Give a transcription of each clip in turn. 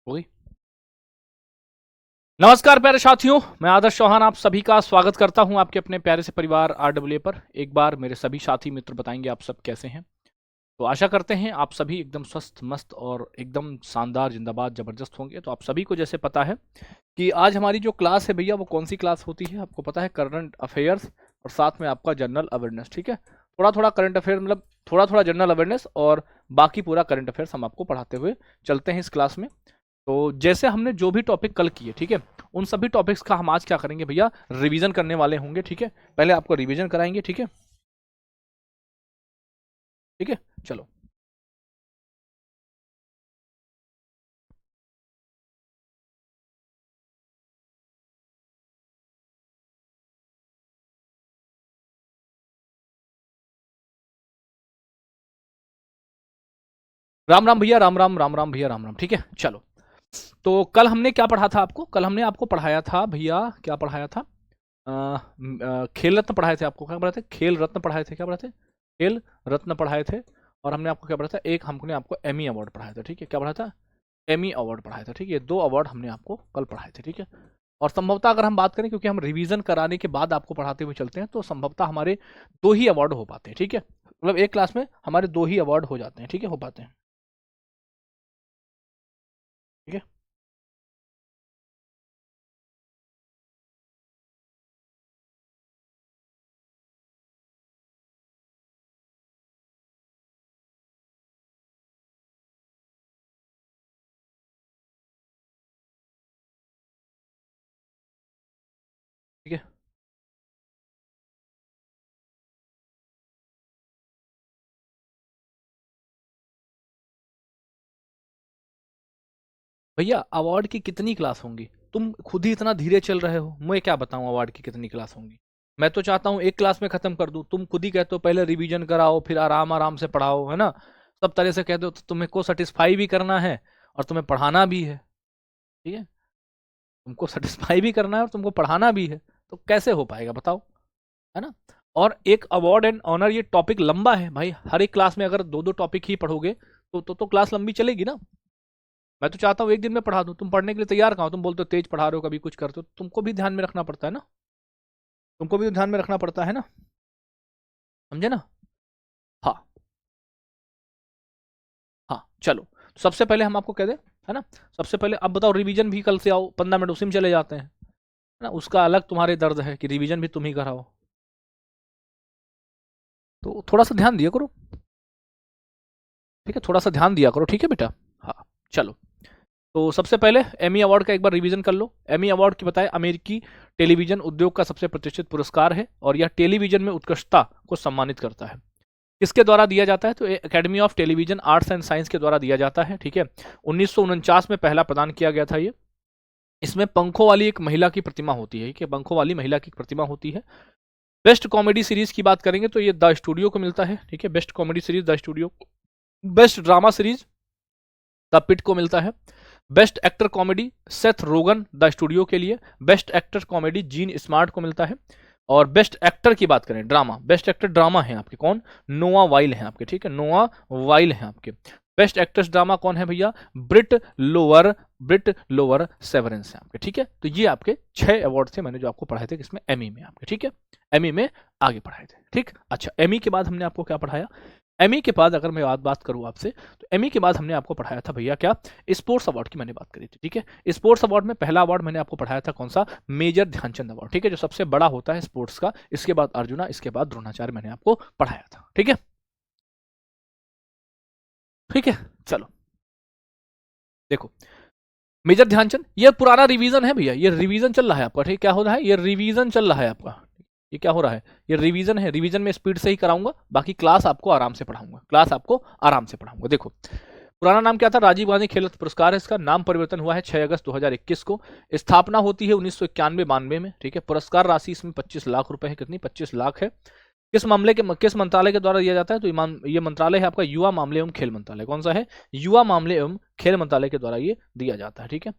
होगी। नमस्कार प्यारे साथियों, मैं आदर्श चौहान आप सभी का स्वागत करता हूं आपके अपने प्यारे से परिवार आरडब्ल्यू पर। एक बार मेरे सभी साथी मित्र बताएंगे आप सब कैसे हैं। तो आशा करते हैं आप सभी एकदम स्वस्थ मस्त और एकदम शानदार जिंदाबाद जबरदस्त होंगे। तो आप सभी को जैसे पता है कि आज हमारी जो क्लास है भैया वो कौन सी क्लास होती है, आपको पता है, करंट अफेयर्स और साथ में आपका जनरल अवेयरनेस। ठीक है, थोड़ा थोड़ा करंट अफेयर मतलब थोड़ा थोड़ा जनरल अवेयरनेस और बाकी पूरा करंट अफेयर्स हम आपको पढ़ाते हुए चलते हैं इस क्लास में। तो जैसे हमने जो भी टॉपिक कल किए, ठीक है, उन सभी टॉपिक्स का हम आज क्या करेंगे भैया, रिवीजन करने वाले होंगे। ठीक है, पहले आपको रिवीजन कराएंगे। ठीक है, ठीक है, चलो। राम राम भैया, राम राम, राम राम भैया, राम राम। ठीक है, चलो। तो कल हमने क्या पढ़ा था आपको, कल हमने आपको पढ़ाया था भैया, क्या पढ़ाया था, खेल रत्न पढ़ाए थे आपको। क्या पढ़ाए थे? खेल रत्न पढ़ाए थे। क्या पढ़ाए थे? खेल रत्न पढ़ाए थे। और हमने आपको क्या पढ़ाया था, एक हमने आपको एमी अवार्ड पढ़ाया था। ठीक है, क्या पढ़ाया था? एमी अवार्ड पढ़ाया था। ठीक है, दो अवार्ड हमने आपको कल पढ़ाए थे। ठीक है, और संभवतः अगर हम बात करें, क्योंकि हम रिवीजन कराने के बाद आपको पढ़ाते हुए चलते हैं, तो संभवतः हमारे दो ही अवार्ड हो पाते हैं। ठीक है, मतलब एक क्लास में हमारे दो ही अवार्ड हो जाते हैं। ठीक है, हो पाते हैं। ठीक है ठीक है भैया, अवार्ड की कितनी क्लास होंगी? तुम खुद ही इतना धीरे चल रहे हो, मैं क्या बताऊं अवार्ड की कितनी क्लास होंगी। मैं तो चाहता हूं एक क्लास में खत्म कर दूं। तुम खुद ही कहते हो पहले रिवीजन कराओ फिर आराम आराम से पढ़ाओ, है ना। सब तरह से कहते हो, तो तुम्हें को सेटिस्फाई भी करना है और तुम्हें पढ़ाना भी है। ठीक है, तुमको सेटिस्फाई भी करना है और तुमको पढ़ाना भी है। तो कैसे हो पाएगा बताओ, है ना। और एक अवार्ड एंड ऑनर, ये टॉपिक लंबा है भाई। हर एक क्लास में अगर दो दो टॉपिक ही पढ़ोगे तो क्लास लंबी चलेगी ना। मैं तो चाहता हूँ एक दिन में पढ़ा दूं। तुम पढ़ने के लिए तैयार कहाँ हो? तुम बोलते हो तेज पढ़ा रहे हो, कभी कुछ करते हो, तुमको भी ध्यान में रखना पड़ता है ना। तुमको भी तो ध्यान में रखना पड़ता है ना, समझे ना। हाँ, हाँ, चलो। सबसे पहले हम आपको कह दें, है ना। सबसे पहले अब बताओ, रिवीजन भी कल से आओ, 15 मिनट उसी में चले जाते हैं, है ना। उसका अलग तुम्हारे दर्द है कि रिवीजन भी तुम ही कराओ। तो थोड़ा सा ध्यान दिया करो। ठीक है, थोड़ा सा ध्यान दिया करो। ठीक है बेटा। हाँ, चलो। तो सबसे पहले एमी अवार्ड का एक बार रिवीजन कर लो। एमी अवार्ड की बताएं, अमेरिकी टेलीविजन उद्योग का सबसे प्रतिष्ठित पुरस्कार है और यह टेलीविजन में उत्कृष्टता को सम्मानित करता है। किसके द्वारा दिया जाता है? तो academy of television arts and science के द्वारा दिया जाता है। ठीक है, 1949 में पहला प्रदान किया गया था ये। इसमें पंखों वाली एक महिला की प्रतिमा होती है कि पंखों वाली महिला की प्रतिमा होती है। बेस्ट कॉमेडी सीरीज की बात करेंगे तो ये द स्टूडियो को मिलता है। ठीक है, best comedy series the Studio. Best drama series the Pitt को मिलता है। Best actor comedy Seth Rogen the Studio के लिए। Best actor comedy Jean Smart को मिलता है। और बेस्ट एक्टर की बात करें, ड्रामा, बेस्ट एक्टर ड्रामा है आपके कौन? नोआ वाइल है आपके। ठीक है, नोआ वाइल है आपके। बेस्ट एक्ट्रेस ड्रामा कौन है भैया? ब्रिट लोअर सेवरेंस है आपके। ठीक है, तो ये आपके 6 अवार्ड थे मैंने जो आपको पढ़ाए थे किसमें, एमी में आपके। ठीक है, एमी में आगे पढ़ाए थे। ठीक, अच्छा, एमी के बाद हमने आपको क्या पढ़ाया? एमी के बाद अगर मैं बात करूं आपसे, तो एमी के बाद हमने आपको पढ़ाया था भैया क्या? स्पोर्ट्स अवार्ड की मैंने बात करी थी। ठीक है, स्पोर्ट्स अवार्ड में पहला अवार्ड मैंने आपको पढ़ाया था कौन सा? Major Dhyan Chand award. ठीक है, जो सबसे बड़ा होता है स्पोर्ट्स का। इसके बाद अर्जुना, इसके बाद द्रोणाचार्य मैंने आपको पढ़ाया था। ठीक है, ठीक है, चलो। देखो, मेजर ध्यानचंद ये पुराना रिवीजन है भैया, ये रिवीजन चल रहा है आपका। ठीक, क्या हो रहा है? ये रिवीजन चल रहा है आपका। ये क्या हो रहा है? ये रिवीजन है। रिवीजन में स्पीड से ही कराऊंगा, बाकी क्लास आपको आराम से पढ़ाऊंगा। क्लास आपको आराम से पढ़ाऊंगा। देखो, पुराना नाम क्या था? राजीव गांधी खेल रत्न पुरस्कार है इसका। नाम परिवर्तन हुआ है 6 अगस्त 2021 को। स्थापना होती है 1991-92 में। ठीक है, पुरस्कार राशि इसमें 25 लाख रुपए है। कितनी? 25 लाख है। किस मंत्रालय के द्वारा दिया जाता है? तो ये मंत्रालय है आपका युवा मामले एवं खेल मंत्रालय। कौन सा है? युवा मामले एवं खेल मंत्रालय के द्वारा ये दिया जाता है। ठीक है,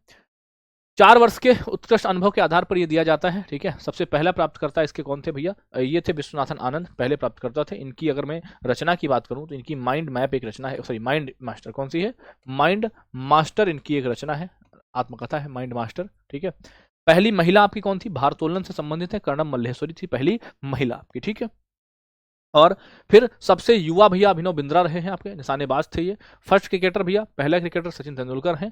4 वर्ष के उत्कृष्ट अनुभव के आधार पर ये दिया जाता है, ठीक है। सबसे पहला प्राप्तकर्ता इसके कौन थे भैया? ये थे विश्वनाथन आनंद, पहले प्राप्तकर्ता थे। इनकी अगर मैं रचना की बात करूं तो इनकी माइंड मैप एक रचना है, सॉरी माइंड मास्टर कौन सी है? माइंड मास्टर इनकी एक रचना है, आत्मकथा है माइंड मास्टर, ठीक है। पहली महिला आपकी कौन थी? भारोत्तोलन से संबंधित है, कर्णम मल्लेश्वरी थी पहली महिला आपकी, ठीक है। और फिर सबसे युवा भैया अभिनव बिंद्रा रहे हैं आपके, निशानेबाज थे ये। फर्स्ट क्रिकेटर भैया, पहला क्रिकेटर सचिन तेंदुलकर हैं।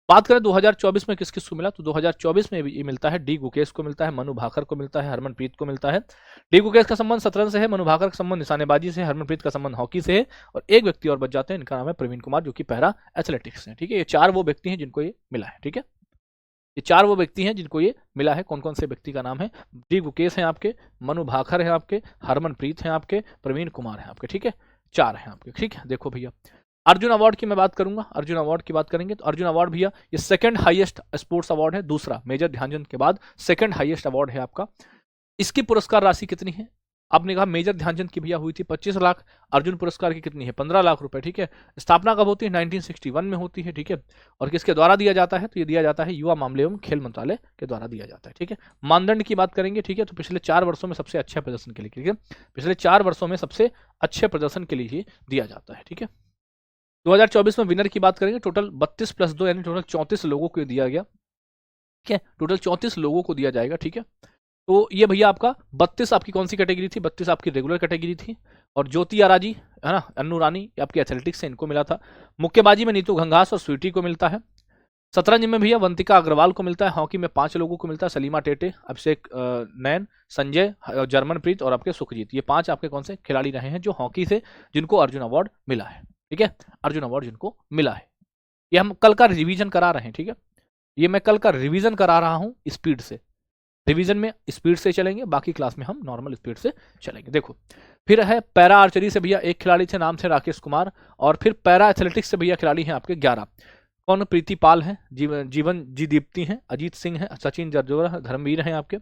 बात करें 2024 में किस किस को मिला, तो 2024 में भी ये मिलता है डी गुकेश को मिलता है, मनु भाकर को मिलता है, हरमनप्रीत को मिलता है। डी गुकेश का संबंध शतरंज से है, मनु भाकर का संबंध निशानेबाजी से है, हरमनप्रीत का संबंध हॉकी से है, और एक व्यक्ति और बच जाते हैं, इनका नाम है प्रवीण कुमार, जो कि पैरा एथलेटिक्स है, ठीक है। ये 4 वो व्यक्ति हैं जिनको ये मिला है, ठीक है। ये 4 वो व्यक्ति हैं जिनको ये मिला है। कौन कौन से व्यक्ति का नाम है? डी गुकेश हैं आपके, मनु भाकर हैं आपके, हरमनप्रीत हैं आपके, प्रवीण कुमार हैं आपके, ठीक है। 4 हैं आपके, ठीक है। देखो भैया, अर्जुन अवार्ड की मैं बात करूंगा, अर्जुन अवार्ड की बात करेंगे तो अर्जुन अवार्ड भैया ये सेकंड हाईएस्ट स्पोर्ट्स अवार्ड है, दूसरा मेजर ध्यानचंद के बाद सेकंड हाईएस्ट अवार्ड है आपका। इसकी पुरस्कार राशि कितनी है? आपने कहा मेजर ध्यानचंद की भैया हुई थी 25 लाख, अर्जुन पुरस्कार की कितनी है? 15 लाख रुपए, ठीक है। स्थापना कब होती है? 1961 में होती है, ठीक है। और किसके द्वारा दिया जाता है? तो ये दिया जाता है युवा मामले एवं खेल मंत्रालय के द्वारा दिया जाता है, ठीक है। मानदंड की बात करेंगे, ठीक है, तो पिछले 4 वर्षों में सबसे अच्छे प्रदर्शन के लिए, ठीक है, पिछले 4 वर्षों में सबसे अच्छे प्रदर्शन के लिए ही दिया जाता है, ठीक है। 2024 में विनर की बात करेंगे, टोटल 32 + 2 यानी टोटल 34 लोगों को दिया गया, ठीक है। टोटल 34 लोगों को दिया जाएगा, ठीक है। तो ये भैया आपका 32 आपकी कौन सी कैटेगरी थी? 32 आपकी रेगुलर कैटेगरी थी। और ज्योति आराजी है ना, अन्नू रानी आपकी एथलेटिक्स से इनको मिला था। मुक्केबाजी में नीतू घंघास और स्वीटी को मिलता है। शतरंज में भैया वंतिका अग्रवाल को मिलता है। हॉकी में 5 लोगों को मिलता है, सलीमा टेटे, अभिषेक नैन, संजय, जर्मनप्रीत और आपके सुखजीत। ये 5 आपके कौन से खिलाड़ी रहे हैं जो हॉकी से जिनको अर्जुन अवार्ड मिला है, ठीक है। अर्जुन अवार्ड जिनको मिला है, ये हम कल का रिवीजन करा रहे हैं, ठीक है। ये मैं कल का रिवीजन करा रहा हूं स्पीड से, रिवीजन में स्पीड से चलेंगे, बाकी क्लास में हम नॉर्मल स्पीड से चलेंगे। देखो, फिर है पैरा आर्चरी से भैया एक खिलाड़ी थे, नाम थे राकेश कुमार। और फिर पैरा एथलेटिक्स से भैया खिलाड़ी हैं आपके 11। कौन? प्रीति पाल हैं, जीवन जी दीप्ति हैं, अजीत सिंह हैं, सचिन जरजोरा, धर्मवीर हैं आपके,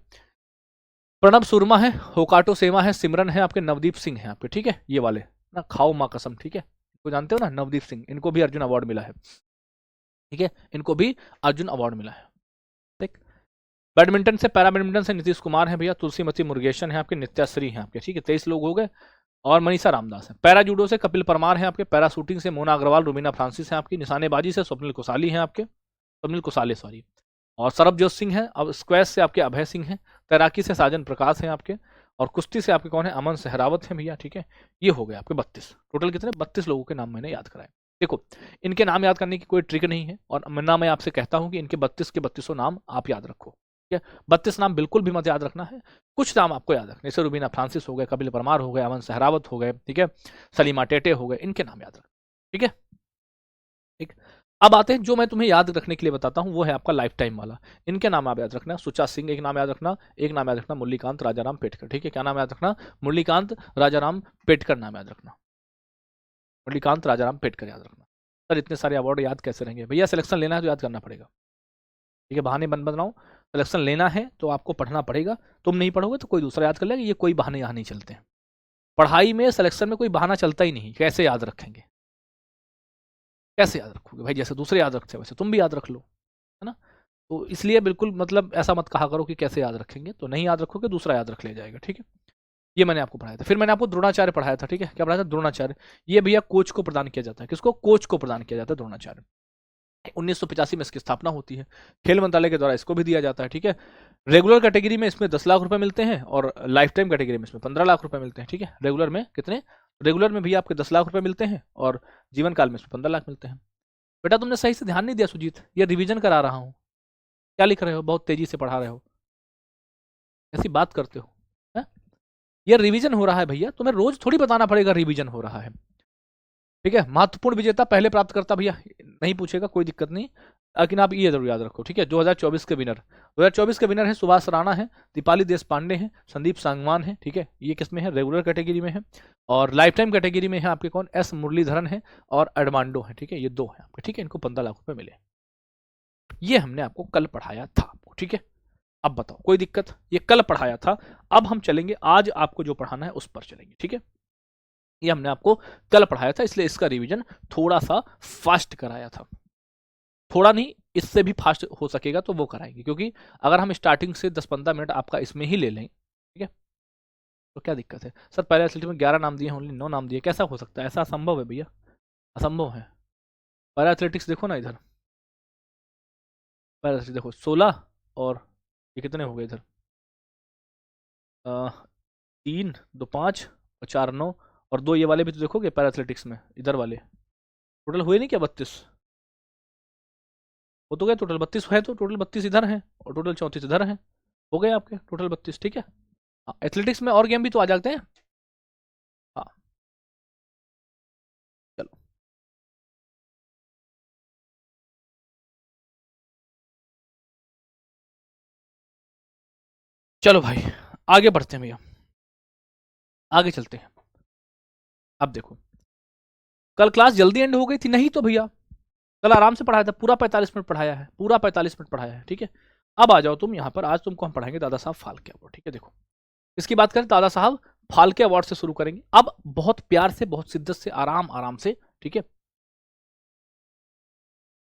प्रणब सुरमा है, होकाटो सेमा है, सिमरन है आपके, नवदीप सिंह है आपके, ठीक है। ये वाले ना, खाओ माँ कसम, ठीक है, को जानते हो ना, नवदीप सिंह, इनको भी अर्जुन अवार्ड मिला है, ठीक है। इनको भी अर्जुन अवार्ड मिला है, ठीक। बैडमिंटन से, पैरा बैडमिंटन से नीतीश कुमार है भैया, तुलसीमती मुरुगेशन है आपके, नित्याश्री हैं आपके, ठीक है। 23 लोग हो गए। और मनीषा रामदास है। पैरा जूडो से कपिल परमार है आपके, पैरा शूटिंग से मोना अग्रवाल, रुबीना फ्रांसिस है आपकी, निशानेबाजी से स्वप्निल कुसाली हैं आपके, स्वप्निल कुसाले सॉरी, और सरबजोत सिंह है। अब स्क्वैश से आपके अभय सिंह हैं, तैराकी से साजन प्रकाश हैं आपके, और कुश्ती से आपके कौन है? अमन सहरावत हैं भैया, ठीक है। ये हो गए आपके 32, टोटल कितने? 32 लोगों के नाम मैंने याद कराए। देखो, इनके नाम याद करने की कोई ट्रिक नहीं है, और ना मैं आपसे कहता हूं कि इनके 32 के 32 नाम आप याद रखो, ठीक है। 32 नाम बिल्कुल भी मत याद रखना है, कुछ नाम आपको याद रखने, जैसे रुबीना फ्रांसिस हो गए, कपिल परमार हो गए, अमन सहरावत हो गए, ठीक है, सलीमा टेटे हो गए, इनके नाम याद रखना, ठीक है, ठीक। अब आते हैं जो मैं तुम्हें याद रखने के लिए बताता हूं, वो है आपका लाइफ टाइम वाला। इनके नाम आप याद रखना, सुचा सिंह एक नाम याद रखना, एक नाम याद रखना मुरलीकांत राजाराम पेटकर, ठीक है। क्या नाम याद रखना? मुरलीकांत राजाराम पेटकर नाम याद रखना, मुरलीकांत राजाराम पेटकर याद रखना। सर इतने सारे अवार्ड याद कैसे रहेंगे भैया? सिलेक्शन लेना है तो याद करना पड़ेगा, ठीक है, बहाने बन बनाओ। सिलेक्शन लेना है तो आपको पढ़ना पड़ेगा, तुम नहीं पढ़ोगे तो कोई दूसरा याद कर लेगा। ये कोई बहाने यहाँ नहीं चलते हैं पढ़ाई में, सिलेक्शन में कोई बहाना चलता ही नहीं। कैसे याद रखेंगे? कैसे याद रखोगे भाई? जैसे दूसरे याद रखते हैं वैसे तुम भी याद रख लो, है ना। तो इसलिए बिल्कुल मतलब ऐसा मत कहा करो कि कैसे याद रखेंगे, तो नहीं याद रखोगे दूसरा याद रख ले जाएगा, ठीक है। ये मैंने आपको पढ़ाया था। फिर मैंने आपको द्रोणाचार्य पढ़ाया था, ठीक है। क्या पढ़ाया था? द्रोणाचार्य। ये भैया कोच को प्रदान किया जाता है। किसको? कोच को प्रदान किया जाता है द्रोणाचार्य। 1985 में इसकी स्थापना होती है, खेल मंत्रालय के द्वारा इसको भी दिया जाता है, ठीक है। रेगुलर कैटेगरी में इसमें 10 लाख रुपए मिलते हैं, और लाइफ टाइम कैटेगरी में इसमें 15 लाख रुपए मिलते हैं, ठीक है। रेगुलर में कितने? रेगुलर में भी आपके 10 लाख रुपए मिलते हैं, और जीवन काल में इसमें 15 लाख मिलते हैं। बेटा तुमने सही से ध्यान नहीं दिया सुजीत, ये रिवीजन करा रहा हूँ। क्या लिख रहे हो? बहुत तेजी से पढ़ा रहे हो, ऐसी बात करते हो, है? ये रिवीजन हो रहा है भैया, तुम्हें रोज थोड़ी बताना पड़ेगा रिवीजन हो रहा है, ठीक है। महत्वपूर्ण विजेता, पहले प्राप्तकर्ता भैया नहीं पूछेगा, कोई दिक्कत नहीं, लेकिन आप ये जरूर याद रखो, ठीक है। 2024 के विनर, 2024 के विनर है सुभाष राणा है, दीपाली देश पांडे हैं, संदीप सांगवान है, ठीक है। ये किसमें है? रेगुलर कैटेगरी में है। और लाइफ टाइम कैटेगरी में है आपके कौन? एस मुरलीधरन है और एडमांडो है, ठीक है। ये 2 है आपके, ठीक है। इनको 15 लाख रुपए मिले। ये हमने आपको कल पढ़ाया था आपको, ठीक है। अब बताओ कोई दिक्कत? ये कल पढ़ाया था, अब हम चलेंगे आज आपको जो पढ़ाना है उस पर चलेंगे, ठीक है। ये हमने आपको कल पढ़ाया था, इसलिए इसका रिवीजन थोड़ा सा फास्ट कराया था, थोड़ा नहीं इससे भी फास्ट हो सकेगा तो वो कराएंगे, क्योंकि अगर हम स्टार्टिंग से 10-15 मिनट आपका इसमें ही ले लें, ठीक है, तो क्या दिक्कत है? सर पहले एथलेटिक्स में 11 नाम दिए, ओनली 9 नाम दिए, कैसा हो सकता है? ऐसा असंभव है भैया, असंभव है। पैरा एथलेटिक्स देखो ना इधर, पैरा एथलेटिक्स देखो 16 और ये कितने हो गए इधर, 3 2 5 और 4 9 और 2 ये वाले भी तो देखोगे पैरा एथलेटिक्स में, इधर वाले टोटल हुए नहीं क्या 32? वो तो गए टोटल 32 है, तो टोटल 32 इधर हैं और टोटल 34 इधर हैं, हो गए आपके टोटल 32, ठीक है। हाँ, एथलेटिक्स में और गेम भी तो आ जाते हैं। हाँ चलो, चलो भाई आगे बढ़ते हैं भैया, आगे चलते हैं। अब देखो, कल क्लास जल्दी एंड हो गई थी नहीं तो भैया, कल आराम से पढ़ाया था, पूरा 45 मिनट पढ़ाया है, पूरा 45 मिनट पढ़ाया है, ठीक है। अब आ जाओ तुम यहाँ पर, आज तुमको हम पढ़ाएंगे दादा साहब फाल्के अवार्ड, ठीक है। देखो इसकी बात करें, दादा साहब फाल्के अवार्ड से शुरू करेंगे। अब बहुत प्यार से, बहुत शिद्दत से, आराम आराम से, ठीक है।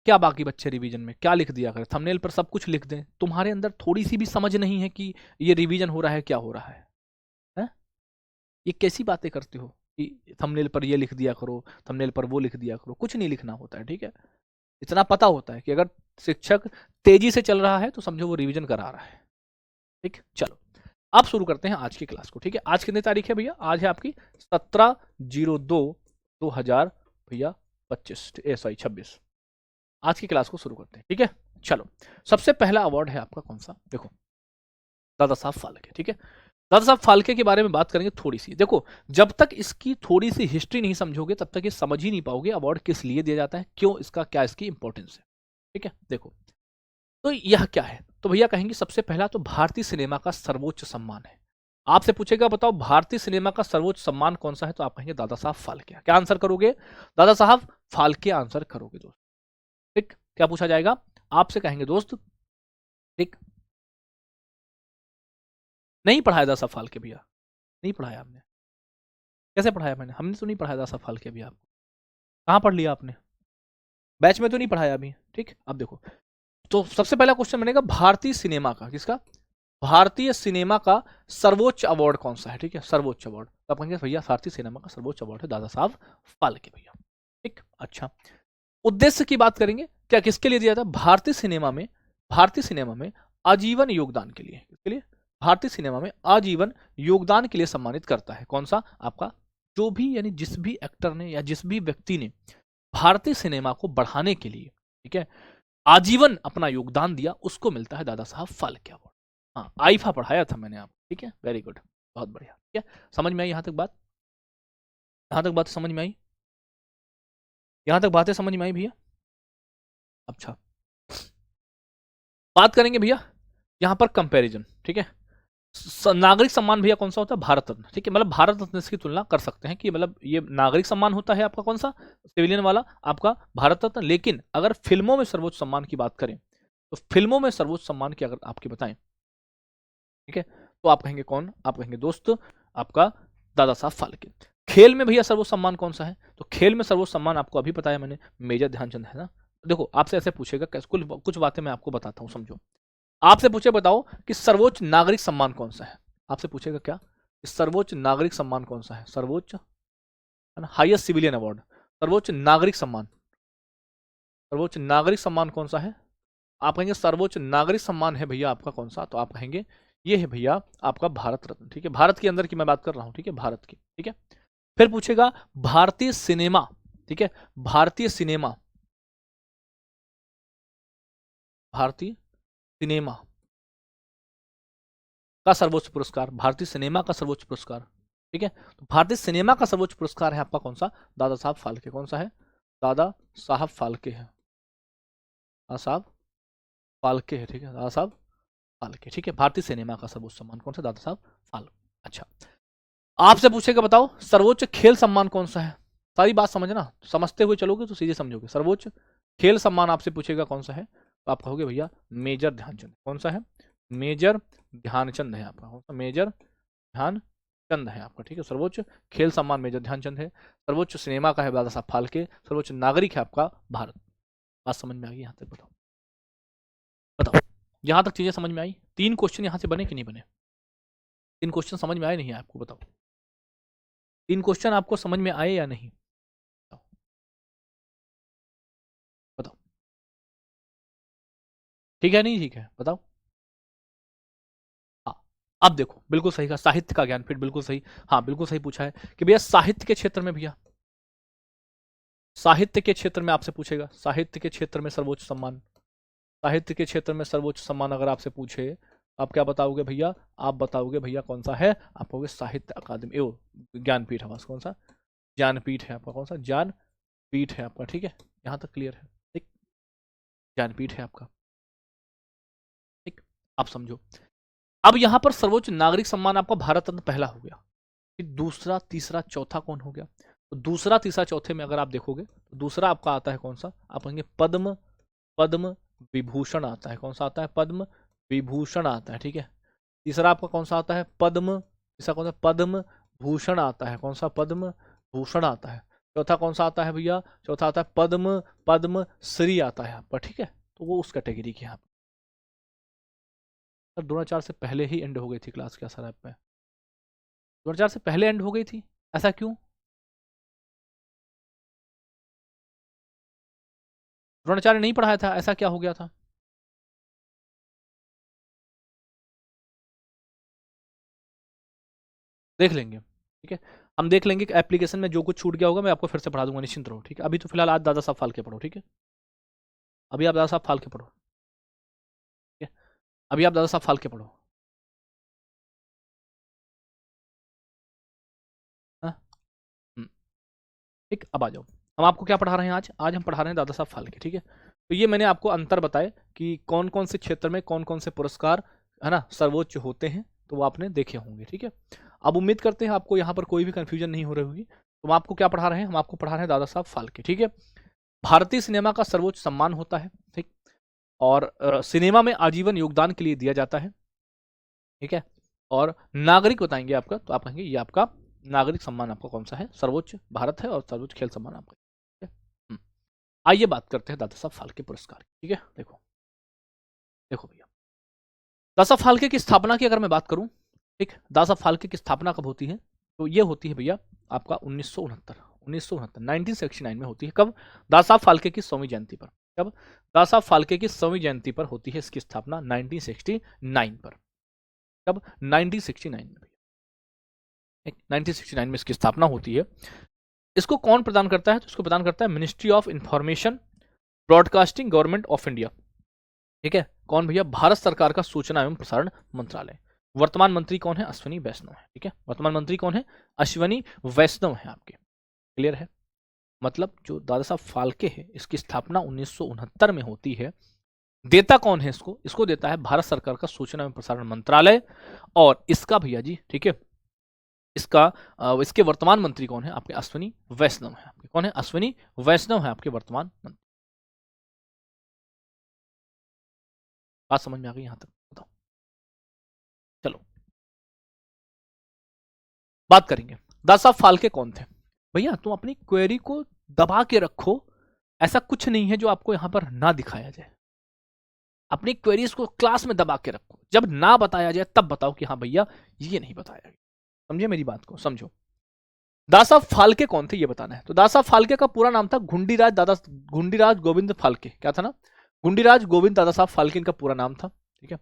क्या बाकी बच्चे रिवीजन में क्या लिख दिया करें, थंबनेल पर सब कुछ लिख दें, तुम्हारे अंदर थोड़ी सी भी समझ नहीं है कि ये रिवीजन हो रहा है, क्या हो रहा है? ये कैसी बातें करते हो कि थंबनेल पर ये लिख दिया करो, थंबनेल पर वो लिख दिया करो, कुछ नहीं लिखना होता है, ठीक है। इतना पता होता है कि अगर शिक्षक तेजी से चल रहा है तो समझो वो रिवीजन करा रहा है, ठीक। चलो अब शुरू करते हैं आज की क्लास को, ठीक है। आज कितनी तारीख है भैया? आज है आपकी 17/02/2000 भैया 26 आज की क्लास को शुरू करते हैं, ठीक है। चलो सबसे पहला अवार्ड है आपका कौन सा? देखो दादा साहब फाल्के, ठीक है। दादा साहब फाल्के के बारे में बात करेंगे थोड़ी सी। देखो जब तक इसकी थोड़ी सी हिस्ट्री नहीं समझोगे तब तक ये समझ ही नहीं पाओगे अवार्ड किस लिए दिया जाता है, क्यों, इसका क्या इसकी इंपॉर्टेंस है, ठीक है। देखो तो यह क्या है, तो भैया कहेंगे सबसे पहला तो भारतीय सिनेमा का सर्वोच्च सम्मान है। आपसे पूछेगा बताओ भारतीय सिनेमा का सर्वोच्च सम्मान कौन सा है, तो आप कहेंगे दादा साहब फाल्के। क्या आंसर करोगे? दादा साहब फाल्के आंसर करोगे दोस्त, ठीक। क्या पूछा जाएगा आपसे, कहेंगे दोस्त, ठीक। नहीं पढ़ाया दादा साहब फाल्के भैया, नहीं पढ़ाया आपने? कैसे पढ़ाया मैंने? हमने तो नहीं पढ़ाया दादा साहब फाल्के अभी आपको, कहाँ पढ़ लिया आपने? बैच में तो नहीं पढ़ाया अभी, ठीक। अब देखो तो सबसे पहला क्वेश्चन बनेगा भारतीय सिनेमा का, किसका? भारतीय सिनेमा का सर्वोच्च अवार्ड कौन सा है, ठीक है, सर्वोच्च अवार्ड। तो आप कहेंगे भैया भारतीय सिनेमा का सर्वोच्च अवार्ड है दादा साहब फाल्के भैया, ठीक। अच्छा उद्देश्य की बात करेंगे, क्या किसके लिए दिया था? भारतीय सिनेमा में, भारतीय सिनेमा में आजीवन योगदान के लिए, किसके लिए? भारतीय सिनेमा में आजीवन योगदान के लिए सम्मानित करता है। कौन सा? आपका जो भी, यानी जिस भी एक्टर ने या जिस भी व्यक्ति ने भारतीय सिनेमा को बढ़ाने के लिए, ठीक है, आजीवन अपना योगदान दिया, उसको मिलता है दादा साहब फाल्के अवार्ड। हाँ आईफा पढ़ाया था मैंने आपको, ठीक है, वेरी गुड, बहुत बढ़िया, ठीक है। समझ में आई यहाँ तक बात? यहाँ तक बात समझ में आई? यहाँ तक बातें समझ में आई भैया? अच्छा बात करेंगे भैया यहाँ पर कंपैरिजन, ठीक है। नागरिक सम्मान भैया कौन सा होता है? भारत रत्न, ठीक है। मतलब भारत रत्न की तुलना कर सकते हैं कि मतलब ये नागरिक सम्मान होता है आपका कौन सा, सिविलियन वाला आपका भारत रत्न। लेकिन अगर फिल्मों में सर्वोच्च सम्मान की बात करें तो फिल्मों में सर्वोच्च सम्मान की अगर आपकी बताएं, ठीक है, तो आप कहेंगे कौन? आप कहेंगे दोस्त आपका दादा साहब फाल्के। खेल में भैया सर्वोच्च सम्मान कौन सा है? तो खेल में सर्वोच्च सम्मान आपको अभी बताया मैंने, मेजर ध्यानचंद है ना। देखो आपसे ऐसे पूछेगा, कुछ बातें मैं आपको बताता हूँ, समझो। आपसे पूछे बताओ कि सर्वोच्च नागरिक सम्मान कौन सा है, आपसे पूछेगा क्या, सर्वोच्च नागरिक सम्मान कौन सा है, सर्वोच्च, है ना, हाईएस्ट सिविलियन अवार्ड, सर्वोच्च नागरिक सम्मान, सर्वोच्च नागरिक सम्मान कौन सा है? आप कहेंगे सर्वोच्च नागरिक सम्मान है भैया आपका कौन सा, तो आप कहेंगे ये है भैया आपका भारत रत्न, ठीक है। भारत के अंदर की मैं बात कर रहा हूं, ठीक है, भारत की, ठीक है। फिर पूछेगा भारतीय सिनेमा, ठीक है, भारतीय सिनेमा, भारतीय सिनेमा का सर्वोच्च पुरस्कार, भारतीय सिनेमा का सर्वोच्च पुरस्कार, ठीक है। तो भारतीय सिनेमा का सर्वोच्च पुरस्कार है आपका कौन सा? दादा साहब फाल्के। कौन सा है? दादा साहब फाल्के है, दादा साहब फाल्के है, ठीक है, दादा साहब फाल्के, ठीक है। भारतीय सिनेमा का सर्वोच्च सम्मान कौन सा? दादा साहब फाल्के। अच्छा आपसे पूछेगा बताओ सर्वोच्च खेल सम्मान कौन सा है? सारी बात समझना, समझते हुए चलोगे तो सीधे समझोगे। सर्वोच्च खेल सम्मान आपसे पूछेगा कौन सा है, तो आप कहोगे भैया मेजर ध्यानचंद। कौन सा है? मेजर ध्यानचंद है आपका, कौन सा? मेजर ध्यानचंद है आपका, ठीक है। सर्वोच्च खेल सम्मान मेजर ध्यानचंद है, सर्वोच्च सिनेमा का है दादा साहब फाल्के, सर्वोच्च नागरिक है आपका भारत। बात समझ में आ गई यहाँ तक? बताओ यहां तक चीजें समझ में आई? 3 क्वेश्चन यहां से बने कि नहीं बने? 3 क्वेश्चन समझ में आए नहीं आपको? बताओ, 3 क्वेश्चन आपको समझ में आए या नहीं? बताओ बताओ, ठीक है नहीं ठीक है? बताओ। हाँ, अब देखो बिल्कुल सही कहा, साहित्य का ज्ञान, फिर बिल्कुल सही। हाँ बिल्कुल सही पूछा है कि भैया साहित्य के क्षेत्र में, भैया साहित्य के क्षेत्र में आपसे पूछेगा, साहित्य के क्षेत्र में सर्वोच्च सम्मान, साहित्य के क्षेत्र में सर्वोच्च सम्मान अगर आपसे पूछे, आप क्या बताओगे भैया? आप बताओगे भैया कौन सा है? आप कहोगे साहित्य अकादमी, ओ ज्ञानपीठ है बस, कौन सा? ज्ञानपीठ है आपका, कौन सा? ज्ञानपीठ है आपका, ठीक है? यहाँ तक क्लियर है? ठीक, ज्ञानपीठ है आपका, ठीक। आप समझो, अब यहाँ पर सर्वोच्च नागरिक सम्मान आपका भारत रत्न पहला हो गया, फिर दूसरा, तीसरा, चौथा कौन हो गया? तो दूसरा, तीसरा, चौथे में अगर आप देखोगे तो दूसरा आपका आता है कौन सा? आप कहेंगे पद्म, पद्म विभूषण आता है। कौन सा आता है? पद्म विभूषण आता है, ठीक है? तीसरा आपका कौन सा आता है? पद्म, तीसरा कौन सा? पद्म भूषण आता है। कौन सा? पद्म भूषण आता है। चौथा कौन सा आता है भैया? चौथा आता है पद्म, पद्म श्री आता है आपका, ठीक है? तो वो उस कैटेगरी के यहाँ पर 2004 से पहले ही एंड हो गई थी क्लास क्या सर? आप में 2004 से पहले एंड हो गई थी, ऐसा क्यों? द्रोणाचार्य नहीं पढ़ाया था, ऐसा क्या हो गया था? देख लेंगे, ठीक है? हम देख लेंगे कि एप्लीकेशन में जो कुछ छूट गया होगा मैं आपको फिर से पढ़ा दूंगा, निश्चिंत रहो, ठीक है? अभी तो फिलहाल आज दादा साहब फाल्के पढ़ो, ठीक है? अभी आप दादा साहब फाल्के पढ़ो, ठीक है? अभी आप दादा साहब फाल्के पढ़ो। हाँ? ठीक, अब आ जाओ। हम आपको क्या पढ़ा रहे हैं आज? आज हम पढ़ा रहे हैं दादा साहब फाल्के, ठीक है? तो ये मैंने आपको अंतर बताए कि कौन कौन से क्षेत्र में कौन कौन से पुरस्कार है ना सर्वोच्च होते हैं, तो वो आपने देखे होंगे, ठीक है? अब उम्मीद करते हैं आपको यहाँ पर कोई भी कंफ्यूजन नहीं हो रही होगी। तो हम आपको क्या पढ़ा रहे हैं? हम आपको पढ़ा रहे हैं दादा साहब फाल्के, ठीक है? भारतीय सिनेमा का सर्वोच्च सम्मान होता है, ठीक? और सिनेमा में आजीवन योगदान के लिए दिया जाता है, ठीक है? और नागरिक बताएंगे आपका, तो आप कहेंगे ये आपका नागरिक सम्मान आपका कौन सा है? सर्वोच्च भारत है, और सर्वोच्च खेल सम्मान आपका, ठीक है? आइए बात करते हैं दादा साहब फाल्के पुरस्कार की, ठीक है? देखो देखो भैया, दादा साहब फाल्के की स्थापना की अगर मैं बात करूं, ठीक, दादा साहब फाल्के की स्थापना कब होती है? तो ये होती है भैया आपका 1969 में होती है। कब? दादा साहब फाल्के की 100वीं जयंती पर। कब? दादा साहब फाल्के की 100वीं जयंती पर होती है इसकी स्थापना, 1969 पर। कब? 1969 में, 1969 में इसकी स्थापना होती है। इसको कौन प्रदान करता है? तो इसको प्रदान करता है ministry of information broadcasting government of India, ठीक है? कौन भैया? भारत सरकार का सूचना एवं प्रसारण मंत्रालय। वर्तमान मंत्री कौन है? अश्विनी वैष्णव है, ठीक है? वर्तमान मंत्री कौन है? अश्विनी वैष्णव है आपके, क्लियर है? मतलब जो दादा साहब फाल्के है इसकी स्थापना 1969 में होती है। देता कौन है इसको? इसको देता है भारत सरकार का सूचना एवं प्रसारण मंत्रालय। और इसका भैया जी, ठीक है, इसका इसके वर्तमान मंत्री कौन है? आपके अश्विनी वैष्णव है आपके। कौन है? अश्विनी वैष्णव है आपके वर्तमान मंत्री। बात समझ में आ गई यहां तक? बताओ, चलो बात करेंगे दादा साहब फाल्के कौन थे। भैया तुम अपनी क्वेरी को दबा के रखो, ऐसा कुछ नहीं है जो आपको यहां पर ना दिखाया जाए। अपनी क्वेरीज को क्लास में दबा के रखो, जब ना बताया जाए तब बताओ कि हाँ भैया ये नहीं बताया गया। समझे मेरी बात को? समझो, दादा साहब फाल्के कौन थे ये बताना है। तो दादा साहब फाल्के का पूरा नाम था घुंडीराज गोविंद फाल्के। क्या था ना? घुंडीराज गोविंद दादा साहब फाल्के इनका पूरा नाम था, ठीक है?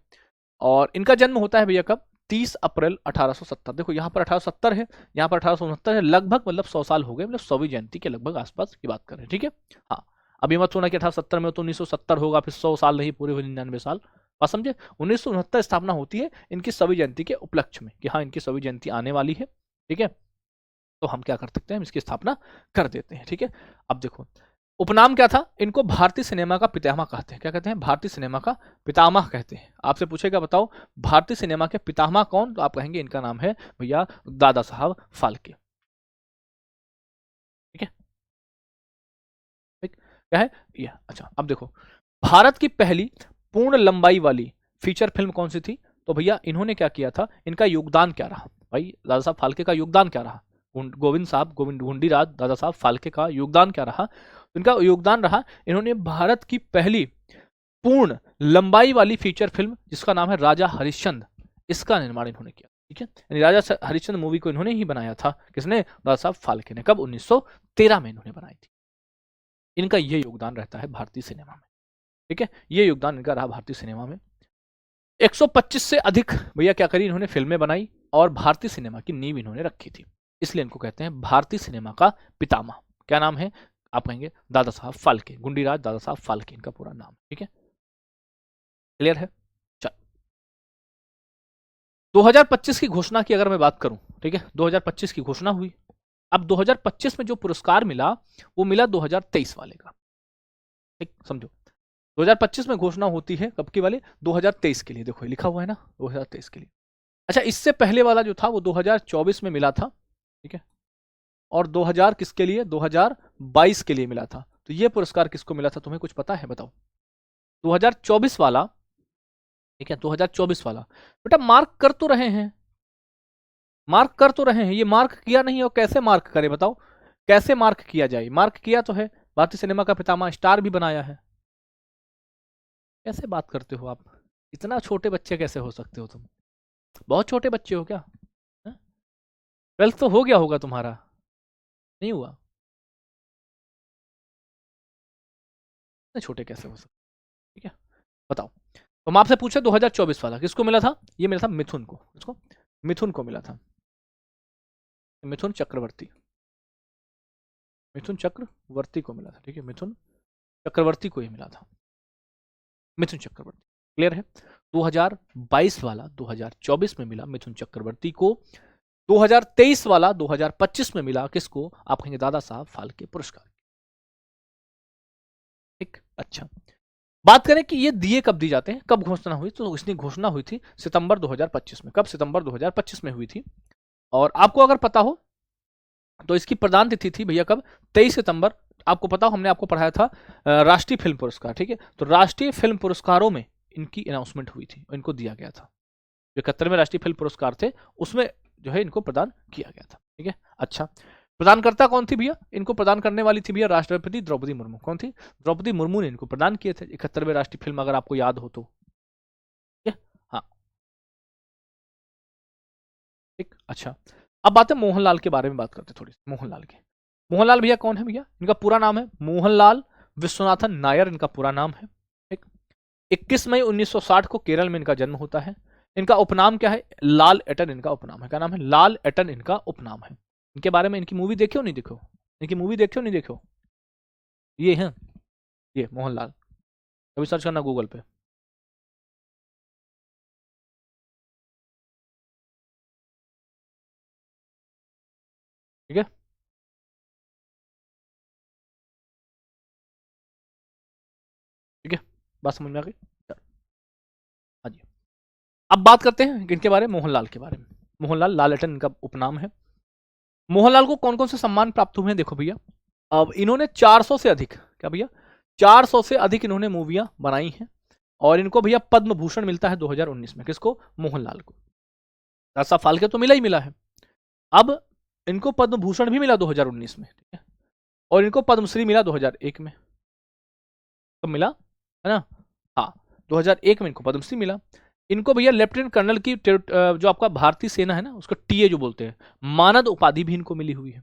और इनका जन्म होता है भैया कब? 30 अप्रैल 1870। देखो यहाँ पर 1870 है, यहाँ पर 1869 है, लगभग मतलब 100 साल हो गए, मतलब 100वीं जयंती के लगभग आसपास की बात कर रहे हैं, ठीक है? हाँ, अभी मत सोना कि 1870 में तो 1970 होगा, फिर 100 साल नहीं, पूरे हुए 99 साल। बात समझे? 1969 स्थापना होती है इनकी 100वीं जयंती के उपलक्ष्य में, कि हाँ इनकी 100वीं जयंती आने वाली है, ठीक है? तो हम क्या कर सकते हैं? हम इसकी स्थापना कर देते हैं, ठीक है? अब देखो, उपनाम क्या था? इनको भारतीय सिनेमा का पितामह कहते हैं। क्या कहते हैं? भारतीय सिनेमा का पितामह कहते हैं। आपसे पूछेगा बताओ भारतीय सिनेमा के पितामह कौन? तो आप कहेंगे इनका नाम है भैया दादा साहब फाल्के, ठीक है? ठीक, क्या है ये? अच्छा, अब देखो, भारत की पहली पूर्ण लंबाई वाली फीचर फिल्म कौन सी थी? तो भैया इन्होंने क्या किया था? इनका योगदान क्या रहा भाई? दादा साहब फाल्के का योगदान क्या रहा? गोविंद घुंडीराज दादा साहब फाल्के का योगदान क्या रहा? इनका योगदान रहा, इन्होंने भारत की पहली पूर्ण लंबाई वाली फीचर फिल्म जिसका नाम है राजा हरिश्चंद्र, इसका निर्माण इन्होंने किया। ठीक है, यानी राजा हरिश्चंद्र मूवी को इन्होंने ही बनाया था। किसने? दादा साहब फाल्के ने। कब? 1913 में इन्होंने बनाई थी। इनका ये योगदान रहता है भारतीय सिनेमा में। ठीक है, ये योगदान इनका रहा भारतीय सिनेमा में। 125 से अधिक भैया क्या करी इन्होंने? फिल्में बनाई और भारतीय सिनेमा की नींव इन्होंने रखी थी। इसलिए इनको कहते हैं भारतीय सिनेमा का पितामह। क्या नाम है? आप कहेंगे दादा साहब फाल्के, गुंडीराज दादा साहब फाल्के इनका पूरा नाम। ठीक है, क्लियर है? चल, 2025 की घोषणा की अगर मैं बात करूं, ठीक है, 2025 की घोषणा हुई। अब 2025 में जो पुरस्कार मिला वो मिला 2023 वाले का। ठीक, समझो 2025 में घोषणा होती है कब की वाली? 2023 के लिए। देखो लिखा हुआ है ना 2023 के लिए। अच्छा, इससे पहले वाला जो था वो 2024 में मिला था। ठीक है, और 2000 किसके लिए? 2022 के लिए मिला था। तो ये पुरस्कार किसको मिला था? तुम्हें कुछ पता है? बताओ। 2024 वाला, ठीक है, 2024 वाला। बेटा मार्क कर तो रहे हैं, मार्क कर तो रहे हैं, ये मार्क किया नहीं और कैसे मार्क करे? बताओ कैसे मार्क किया जाए? मार्क किया तो है, भारतीय सिनेमा का पितामह, स्टार भी बनाया है। कैसे बात करते हो आप? इतना छोटे बच्चे कैसे हो सकते हो तुम? बहुत छोटे बच्चे हो क्या? 12th तो हो गया होगा तुम्हारा, नहीं हुआ? इतने छोटे कैसे हो सकते? ठीक है, बताओ। तो हम आपसे पूछे 2024 वाला किसको मिला था? ये मिला था मिथुन को। किसको? मिथुन को मिला था, मिथुन चक्रवर्ती, मिथुन चक्रवर्ती को मिला था। ठीक है, मिथुन चक्रवर्ती को ही मिला था, मिथुन चक्रवर्ती। क्लियर है? 2022 वाला 2024 में मिला मिथुन चक्रवर्ती को, 2023 वाला 2025 में मिला किसको? आप कहेंगे दादा साहब फाल्के पुरस्कार। ठीक, अच्छा, बात करें कि ये दिए कब दी जाते हैं, कब घोषणा हुई? तो इसकी घोषणा हुई थी सितंबर 2025 में। कब? सितंबर 2025 में हुई थी। और आपको अगर पता हो तो इसकी प्रदान तिथि थी भैया कब? 23 सितंबर। आपको पता हो हमने आपको पढ़ाया था राष्ट्रीय फिल्म पुरस्कार। ठीक है, तो राष्ट्रीय फिल्म पुरस्कारों में इनकी अनाउंसमेंट हुई थी, इनको दिया गया था। जो 71वें राष्ट्रीय फिल्म पुरस्कार थे उसमें जो है इनको प्रदान किया गया था। ठीक है, अच्छा, प्रदानकर्ता कौन थी भैया? इनको प्रदान करने वाली थी भैया राष्ट्रपति द्रौपदी मुर्मू। कौन थी? द्रौपदी मुर्मू ने इनको प्रदान किए थे 71वें राष्ट्रीय फिल्म, अगर आपको याद हो तो। हाँ, ठीक, अच्छा, अब बात है मोहनलाल के बारे में बात करते थोड़ी सी। मोहनलाल के, मोहनलाल भैया कौन है भैया? इनका पूरा नाम है मोहनलाल विश्वनाथन नायर, इनका पूरा नाम है। ठीक, 21 मई 1960 को केरल में इनका जन्म होता है। इनका उपनाम क्या है? लाल एटन इनका उपनाम है। क्या नाम है? लाल एटन इनका उपनाम है। इनके बारे में इनकी मूवी देखो नहीं देखो? इनकी मूवी देखो नहीं देखो? ये है, ये मोहनलाल, कभी सर्च करना गूगल पे। ठीक है, ठीक है, बात समझ में आ गई? हाँ जी, अब बात करते हैं किनके बारे में? मोहनलाल के बारे में। मोहनलाल, लाल एटन इनका उपनाम है। मोहनलाल को कौन कौन से सम्मान प्राप्त हुए हैं देखो भैया। अब इन्होंने 400 से अधिक, क्या भैया? 400 से अधिक इन्होंने मूवियां बनाई हैं। और इनको भैया पद्म भूषण मिलता है 2019 में। किसको? मोहनलाल को। दादा फाल्के तो मिला ही मिला है, अब इनको पद्म भूषण भी मिला 2019 में। ठीक है, और इनको पद्मश्री मिला 2001 में। कब मिला? है ना? हाँ, 2001 में इनको पद्मश्री मिला। इनको भैया लेफ्टिनेंट कर्नल की जो आपका भारतीय सेना है ना उसका टीए जो बोलते हैं, मानद उपाधि भी इनको मिली हुई है।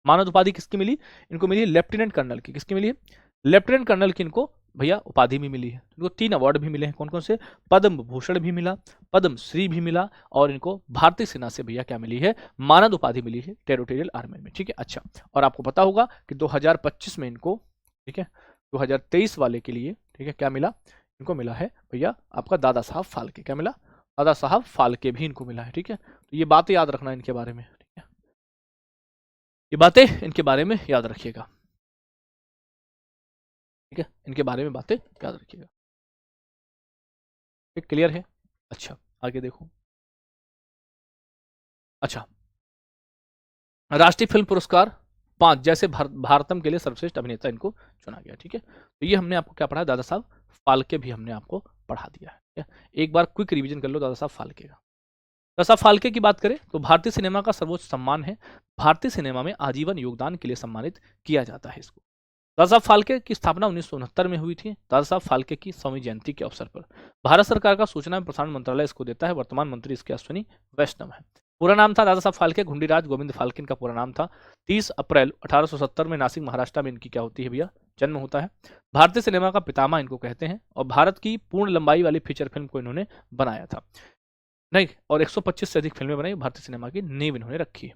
मानद उपाधि किसकी मिली? इनको मिली है लेफ्टिनेंट कर्नल की। किसकी मिली है? लेफ्टिनेंट कर्नल की इनको भैया उपाधि भी मिली है। इनको 3 अवार्ड भी मिले हैं। कौन कौन से? पद्म भूषण भी मिला, पद्मश्री भी मिला, और इनको भारतीय सेना से भैया क्या मिली है? मानद उपाधि मिली है टेरिटोरियल आर्मी में। ठीक है, अच्छा, और आपको पता होगा कि 2025 में इनको, ठीक है, 2023 वाले के लिए, ठीक है, क्या मिला? इनको मिला है भैया आपका दादा साहब फाल्के। क्या मिला? दादा साहब फाल्के भी इनको मिला है। ठीक है, तो ये बातें याद रखना इनके बारे में। ठीक है, ये बातें इनके बारे में याद रखिएगा। ठीक है, इनके बारे में बातें याद रखिएगा। ठीक, क्लियर है? अच्छा, आगे देखो। अच्छा, राष्ट्रीय फिल्म पुरस्कार 5 जैसे भारतम के लिए सर्वश्रेष्ठ अभिनेता इनको चुना गया। ठीक है, तो ये हमने आपको क्या पढ़ा? दादा साहब फाल्के भी हमने आपको पढ़ा दिया है। ठीक है? एक बार क्विक रिवीजन कर लो दादा साहब फाल्के का। दादा साहब फाल्के की बात करें तो भारतीय सिनेमा का सर्वोच्च सम्मान है। भारतीय सिनेमा में आजीवन योगदान के लिए सम्मानित किया जाता है इसको। दादा साहब फाल्के की स्थापना 1969 में हुई थी। दादा साहब फाल्के की 100वीं जयंती के अवसर पर। भारत सरकार का सूचना एवं प्रसारण मंत्रालय इसको देता है। वर्तमान मंत्री इसके अश्विनी वैष्णव है। पूरा नाम था दादा साहब फाल्के घुंडीराज गोविंद फाल्के, इनका पूरा नाम था। 30 अप्रैल 1870 में नासिक महाराष्ट्र में इनकी क्या होती है भैया, जन्म होता है। भारतीय सिनेमा का पितामह इनको कहते हैं और भारत की पूर्ण लंबाई वाली फीचर फिल्म को इन्होंने बनाया था नहीं, और 125 से अधिक फिल्में बनाई। भारतीय सिनेमा की नींव इन्होंने रखी है।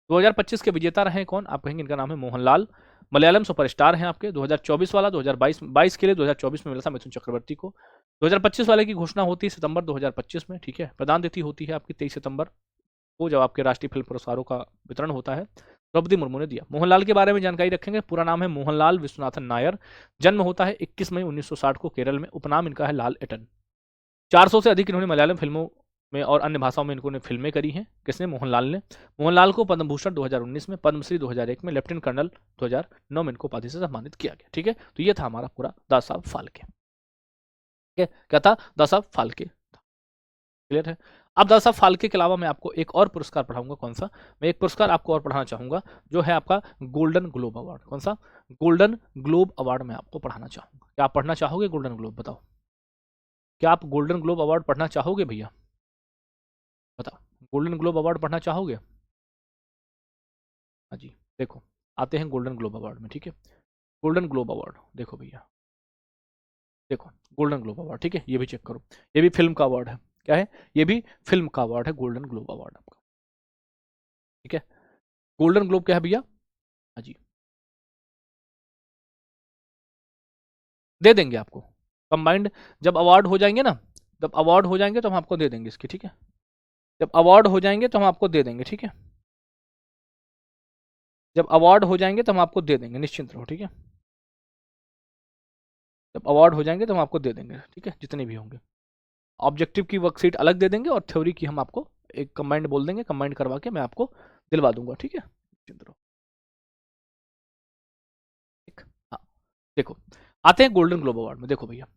2025 के विजेता रहे कौन, आप कहेंगे इनका नाम है मोहनलाल। मलयालम सुपरस्टार हैं आपके। 2024 वाला 2022 के लिए 2024 में मिला था मिथुन चक्रवर्ती को। 2025 वाले की घोषणा होती है सितंबर 2025 में, ठीक है। प्रदान तिथि होती है आपकी 23 सितंबर को, जब आपके राष्ट्रीय फिल्म पुरस्कारों का वितरण होता है। द्रौपदी मुर्मू ने दिया। मोहनलाल के बारे में जानकारी रखेंगे। पूरा नाम है मोहनलाल विश्वनाथन नायर। जन्म होता है 21 मई 1960 को केरल में। उपनाम इनका है लाल एटन। 400 से अधिक इन्होंने मलयालम फिल्मों में और अन्य भाषाओं में इन्होंने फिल्में करी हैं। किसने, मोहनलाल ने। मोहनलाल को पद्म भूषण 2019 में, पद्मश्री 2001 में, लेफ्टिनेंट कर्नल 2009 में इनको उपाधि से सम्मानित किया गया, ठीक है। तो ये था हमारा पूरा दादा साहब फाल्के, ठीक है। क्या था, दादा साहब फाल्के, क्लियर है। अब दादा साहब फाल्के के अलावा मैं आपको एक और पुरस्कार पढ़ाऊंगा। कौन सा, मैं एक पुरस्कार आपको और पढ़ाना चाहूंगा, जो है आपका गोल्डन ग्लोब अवार्ड। कौन सा, गोल्डन ग्लोब अवार्ड मैं आपको पढ़ाना चाहूंगा। क्या आप पढ़ना चाहोगे गोल्डन ग्लोब, बताओ। क्या आप गोल्डन ग्लोब अवार्ड पढ़ना चाहोगे भैया, बताओ। गोल्डन ग्लोब अवार्ड पढ़ना चाहोगे? हाँ जी, देखो आते हैं गोल्डन ग्लोब अवार्ड में, ठीक है। गोल्डन ग्लोब अवार्ड देखो भैया, देखो गोल्डन ग्लोब अवार्ड, ठीक है। ये भी चेक करो, ये भी फिल्म का अवार्ड है। क्या है, ये भी फिल्म का अवार्ड है, गोल्डन ग्लोब अवार्ड आपका, ठीक है। गोल्डन ग्लोब क्या है भैया, हाँ जी, दे देंगे आपको कंबाइंड। जब अवार्ड हो जाएंगे ना, जब अवार्ड हो जाएंगे तो हम आपको दे देंगे इसके, ठीक है। जब अवार्ड हो जाएंगे तो हम आपको दे देंगे, ठीक है। जब अवार्ड हो जाएंगे तो हम आपको दे देंगे, निश्चिंत रहो, ठीक है। जब अवार्ड हो जाएंगे तो हम आपको दे देंगे, ठीक है, जितने भी होंगे। ऑब्जेक्टिव की वर्कशीट अलग दे देंगे और थ्योरी की हम आपको एक कंबाइंड बोल देंगे, कंबाइंड करवा के मैं आपको दिलवा दूंगा, ठीक है। ठीक, हाँ। देखो आते हैं गोल्डन ग्लोब अवार्ड में। देखो भैया,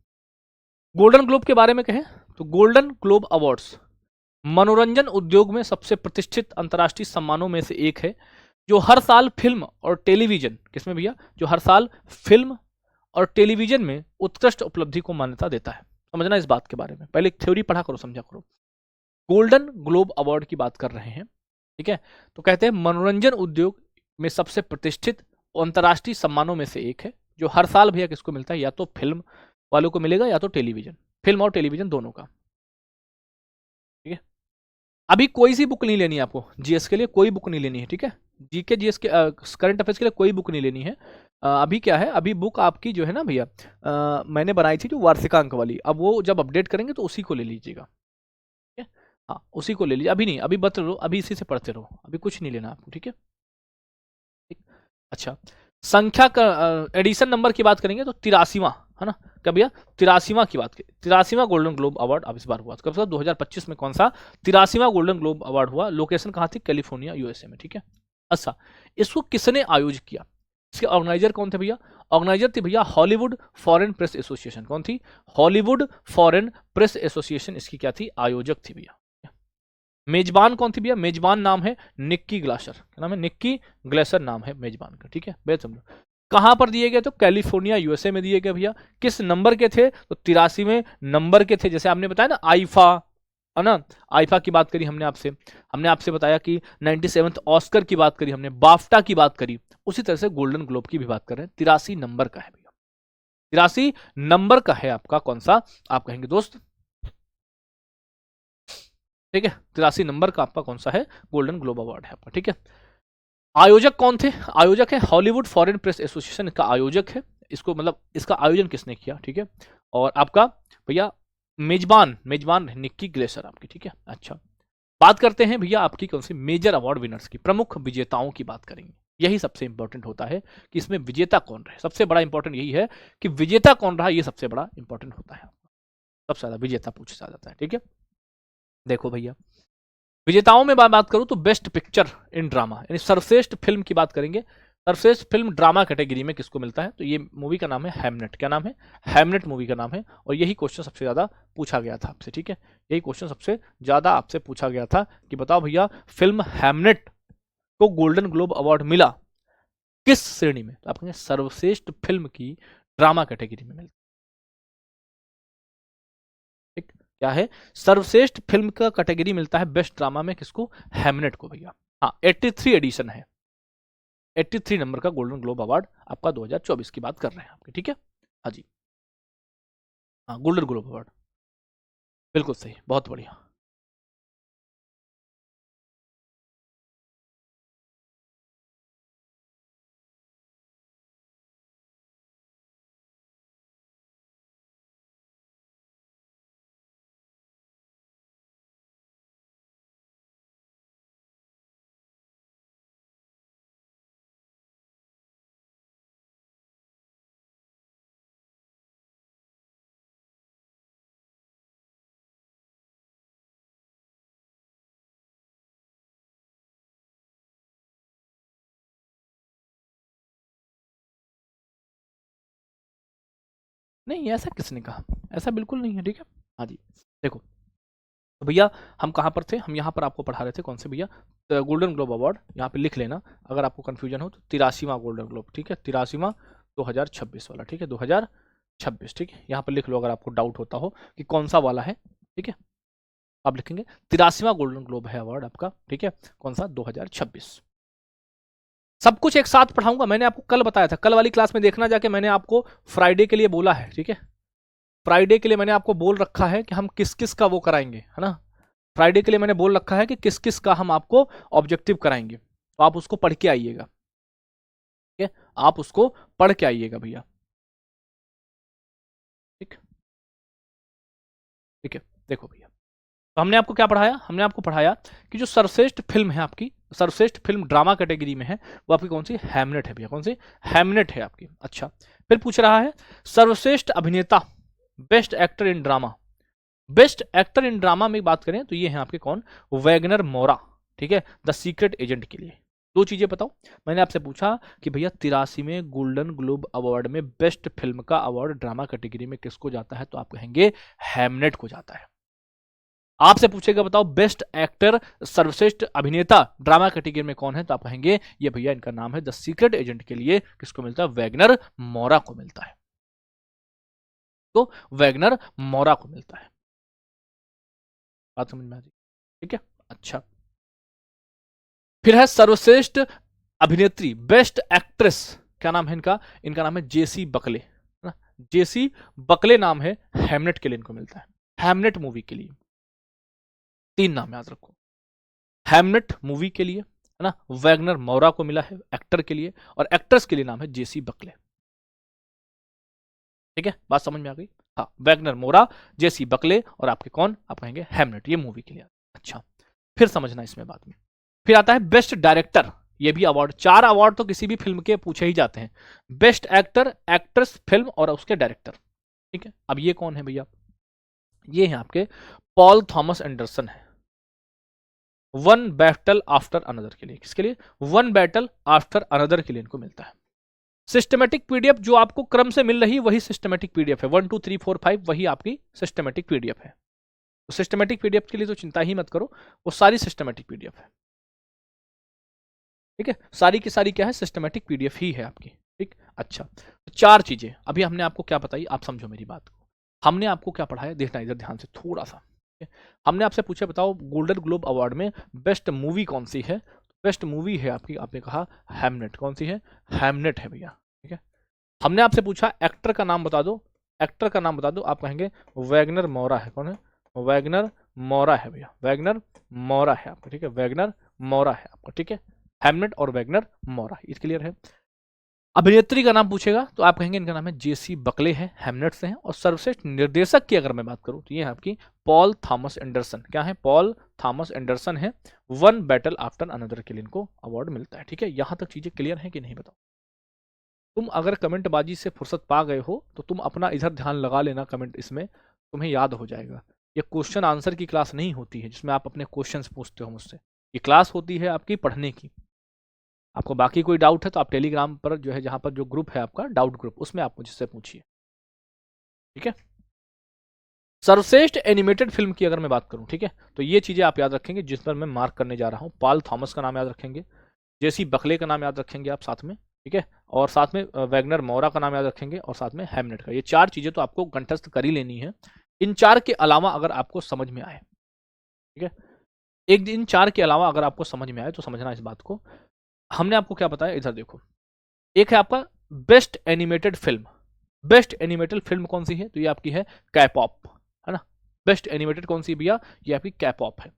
गोल्डन ग्लोब के बारे में कहें तो गोल्डन ग्लोब अवार्ड्स मनोरंजन उद्योग में सबसे प्रतिष्ठित अंतर्राष्ट्रीय सम्मानों में से एक है, जो हर साल फिल्म और टेलीविजन, किसमें भैया, जो हर साल फिल्म और टेलीविजन में उत्कृष्ट उपलब्धि को मान्यता देता है। समझना इस बात के बारे में, पहले थ्योरी पढ़ा करो, समझा करो। गोल्डन ग्लोब अवार्ड की बात कर रहे हैं, ठीक है। तो कहते हैं मनोरंजन उद्योग में सबसे प्रतिष्ठित अंतर्राष्ट्रीय सम्मानों में से एक है, जो हर साल भैया किसको मिलता है, या तो फिल्म वालों को मिलेगा या तो टेलीविजन, फिल्म और टेलीविजन दोनों का, ठीक है। अभी कोई सी बुक नहीं लेनी है आपको, जीएस के लिए कोई बुक नहीं लेनी है, ठीक है। जीके जीएस के करंट अफेयर्स के लिए कोई बुक नहीं लेनी है। अभी क्या है, अभी बुक आपकी जो है ना भैया, मैंने बनाई थी जो वार्षिकांक वाली, अब वो जब अपडेट करेंगे तो उसी को ले लीजिएगा, ठीक है। हाँ उसी को ले लीजिए, अभी नहीं, अभी बच रहो, अभी इसी से पढ़ते रहो, अभी कुछ नहीं लेना आपको, ठीक है। अच्छा, संख्या का एडिशन नंबर की बात करेंगे तो 83वां है ना, क्या भैया, 83वां की बात करें, 83वां गोल्डन ग्लोब अवार्ड अब इस बार हुआ, कब 2025 में कौन सा 83वां गोल्डन ग्लोब अवार्ड हुआ। लोकेशन कहाँ थी, कैलिफोर्निया यूएसए में, ठीक है। अच्छा, इसको किसने आयोजित किया, इसके ऑर्गेनाइजर कौन थे भैया, ऑर्गेनाइजर थी भैया हॉलीवुड फॉरेन प्रेस एसोसिएशन। कौन थी, हॉलीवुड फॉरेन प्रेस एसोसिएशन इसकी क्या थी, आयोजक थी भैया। मेजबान कौन थी भैया, मेजबान नाम है निक्की ग्लासर, क्या नाम है, निक्की ग्लेसर नाम है मेजबान का, ठीक है। बेहद समझो, कहां पर दिए गए, तो कैलिफोर्निया यूएसए में दिए गए भैया। किस नंबर के थे, तो 83वें नंबर के थे। जैसे आपने बताया ना आईफा, है ना, आईफा की बात करी हमने आपसे बताया कि 97th ऑस्कर की बात करी हमने, बाफ्टा की बात करी, उसी तरह से गोल्डन ग्लोब की भी बात कर रहे हैं। 83 नंबर का है भैया, 83 नंबर का है आपका कौन सा, आप कहेंगे दोस्त, ठीक है। 83 नंबर का आपका कौन सा है, गोल्डन ग्लोब अवार्ड है आपका, ठीक है। आयोजक कौन थे, आयोजक है हॉलीवुड फॉरेन प्रेस एसोसिएशन का आयोजक है, इसको मतलब इसका आयोजन किसने किया, ठीक है। और आपका भैया मेजबान मेजबान निक्की ग्लेसर आपकी, ठीक है। अच्छा, बात करते हैं भैया आपकी कौन सी मेजर अवार्ड विनर्स की, प्रमुख विजेताओं की बात करेंगे। यही सबसे इंपॉर्टेंट होता है कि इसमें विजेता कौन रहे, सबसे बड़ा इंपॉर्टेंट यही है कि विजेता कौन रहा, ये सबसे बड़ा इंपॉर्टेंट होता है, सबसे ज्यादा विजेता पूछा जाता है, ठीक है। देखो भैया, विजेताओं में बात करूं तो बेस्ट पिक्चर इन ड्रामा, यानी सर्वश्रेष्ठ फिल्म की बात करेंगे। सर्वश्रेष्ठ फिल्म ड्रामा कैटेगरी में किसको मिलता है, तो ये मूवी का नाम है हैमनेट। क्या नाम है, हैमनेट मूवी का नाम है। और यही क्वेश्चन सबसे ज्यादा पूछा गया था आपसे, ठीक है। यही क्वेश्चन सबसे ज्यादा आपसे पूछा गया था कि बताओ भैया फिल्म हैमनेट को गोल्डन ग्लोब अवार्ड मिला, किस श्रेणी में? तो आप कहेंगे सर्वश्रेष्ठ फिल्म की ड्रामा कैटेगरी में मिलता है। ठीक, क्या है? सर्वश्रेष्ठ फिल्म का कैटेगरी मिलता है बेस्ट ड्रामा में, किसको? हैमनेट को भैया। हाँ, 83 एडिशन है, 83 नंबर का गोल्डन ग्लोब अवार्ड आपका 2024 की बात कर रहे हैं आपके, ठीक है। हाँ जी, हाँ गोल्डन ग्लोब अवार्ड, बिल्कुल सही, बहुत बढ़िया। नहीं, ऐसा किसने कहा? ऐसा बिल्कुल नहीं है, ठीक है। हाँ जी, देखो तो भैया हम कहाँ पर थे? हम यहाँ पर आपको पढ़ा रहे थे, कौन से भैया? गोल्डन ग्लोब अवार्ड, यहाँ पे लिख लेना अगर आपको कंफ्यूजन हो तो, 83वां गोल्डन ग्लोब, ठीक है, 83वां 2026 वाला, ठीक है, 2026, ठीक है, यहाँ पर लिख लो अगर आपको डाउट होता हो कि कौन सा वाला है, ठीक है। आप लिखेंगे 83वां गोल्डन ग्लोब है अवार्ड आपका, ठीक है, कौन सा? 2026। सब कुछ एक साथ पढ़ाऊंगा, मैंने आपको कल बताया था, कल वाली क्लास में देखना जाके, मैंने आपको फ्राइडे के लिए बोला है, ठीक है। फ्राइडे के लिए मैंने आपको बोल रखा है कि हम किस किस का वो कराएंगे, है ना। फ्राइडे के लिए मैंने बोल रखा है कि किस किस का हम आपको ऑब्जेक्टिव कराएंगे, तो आप उसको पढ़ के आइएगा, ठीक है, आप उसको पढ़ के आइएगा भैया, ठीक, ठीक है। देखो भैया, तो हमने आपको क्या पढ़ाया? हमने आपको पढ़ाया कि जो सर्वश्रेष्ठ फिल्म है आपकी, सर्वश्रेष्ठ फिल्म ड्रामा कैटेगरी में है, वो आपकी कौन सी? हैमनेट है भैया, कौन सी? हैमनेट है आपकी। अच्छा, फिर पूछ रहा है सर्वश्रेष्ठ अभिनेता, best actor in drama. Best actor in drama में बात करें तो ये है आपके कौन? वैगनर मोरा, ठीक है, द सीक्रेट एजेंट के लिए। दो चीजें बताओ, मैंने आपसे पूछा कि भैया 83वें गोल्डन ग्लोब अवार्ड में बेस्ट फिल्म का अवार्ड ड्रामा कैटेगरी में किसको जाता है? तो आप कहेंगे हैमनेट को जाता है। आपसे पूछेगा बताओ बेस्ट एक्टर, सर्वश्रेष्ठ अभिनेता ड्रामा कैटेगरी में कौन है? तो आप कहेंगे ये भैया इनका नाम है द सीक्रेट एजेंट के लिए किसको मिलता है? वैगनर मोरा को मिलता है, तो वैगनर मोरा को मिलता है। बात समझ में आ रही? ठीक है, अच्छा। फिर है सर्वश्रेष्ठ अभिनेत्री, बेस्ट एक्ट्रेस, क्या नाम है इनका? इनका नाम है जेसी बकले, है ना, जेसी बकले नाम है, हैमनेट के लिए इनको मिलता है, हैमनेट मूवी के लिए। तीन नाम याद रखो, हैमनेट मूवी के लिए, है ना, वैगनर मोरा को मिला है एक्टर के लिए, और एक्ट्रेस के लिए नाम है जेसी बकले। ठीक है, बात समझ में आ गई? हाँ, वैगनर मोरा, जेसी बकले, और आपके कौन? आप कहेंगे हैमनेट, ये मूवी के लिए। अच्छा, फिर समझना इसमें बाद में। फिर आता है बेस्ट डायरेक्टर, ये भी अवार्ड, 4 अवार्ड तो किसी भी फिल्म के पूछे ही जाते हैं, बेस्ट एक्टर, एक्ट्रेस, फिल्म और उसके डायरेक्टर। ठीक है, अब ये कौन है भैया? ये है आपके पॉल थॉमस एंडरसन है, वन बैटल आफ्टर अनदर के लिए। किसके लिए? वन बैटल आफ्टर अनदर के लिए इनको मिलता है। सिस्टमेटिक पीडीएफ जो आपको क्रम से मिल रही है वही सिस्टमेटिक पीडीएफ है, 1 2 3 4 5 वही आपकी सिस्टमेटिक पीडीएफ है। तो सिस्टमेटिक पीडीएफ के लिए तो चिंता ही मत करो, वो सारी सिस्टमेटिक पीडीएफ है, ठीक है, सारी की सारी क्या है? सिस्टमेटिक पीडीएफ ही है आपकी, ठीक। अच्छा, तो 4 चीजें अभी हमने आपको क्या बताई, आप समझो मेरी बात को। हमने आपको क्या पढ़ाया, देखना इधर ध्यान से थोड़ा सा, ठीक है? हमने आपसे पूछा बताओ गोल्डन ग्लोब अवार्ड में बेस्ट मूवी कौन सी है? बेस्ट मूवी है आपकी, आपने कहा हैमनेट। कौन सी है? हैमनेट है भैया, ठीक है। हमने आपसे पूछा एक्टर का नाम बता दो, एक्टर का नाम बता दो, आप कहेंगे वैगनर मोरा है। कौन है? वैगनर मोरा है भैया, वैगनर मोरा है आपका, ठीक है, वैगनर मोरा है आपका, ठीक है, हैमनेट और वैगनर मोरा, ये क्लियर है। अभिनेत्री का नाम पूछेगा तो आप कहेंगे इनका नाम है जेसी बकले है, हैमनेट से है। और सर्वश्रेष्ठ निर्देशक की अगर मैं बात करूं तो ये है आपकी पॉल थॉमस एंडरसन। क्या है? पॉल थॉमस एंडरसन है, वन बैटल आफ्टर अनदर के लिए इनको अवार्ड मिलता है, ठीक है। यहां तक चीजें क्लियर है कि नहीं बताओ? तुम अगर कमेंट बाजी से फुर्सत पा गए हो तो तुम अपना इधर ध्यान लगा लेना, कमेंट इसमें तुम्हें याद हो जाएगा। ये क्वेश्चन आंसर की क्लास नहीं होती है जिसमें आप अपने क्वेश्चंस पूछते हो मुझसे, ये क्लास होती है आपकी पढ़ने की। आपको बाकी कोई डाउट है तो आप टेलीग्राम पर जो है, जहां पर जो ग्रुप है आपका डाउट ग्रुप, उसमें आप मुझसे पूछिए, ठीक है। सर्वश्रेष्ठ एनिमेटेड फिल्म की अगर मैं बात करूं, ठीक है, तो ये चीजें आप याद रखेंगे जिस पर मैं मार्क करने जा रहा हूं। पॉल थॉमस का नाम याद रखेंगे, जेसी बकले का नाम याद रखेंगे आप साथ में, ठीक है, और साथ में वैगनर मोरा का नाम याद रखेंगे और साथ में हैमनेट का। ये 4 चीजें तो आपको कंठस्थ कर ही लेनी है। इन 4 के अलावा अगर आपको समझ में आए, ठीक है, एक दिन 4 के अलावा अगर आपको समझ में आए तो समझना इस बात को। हमने आपको क्या बताया, इधर देखो, एक है आपका best animated film. Best animated film कौन सी है, तो ये आपकी है कैपॉप, है ना। बेस्ट एनिमेटेड कौन सी भैया, ये आपकी कैपॉप है।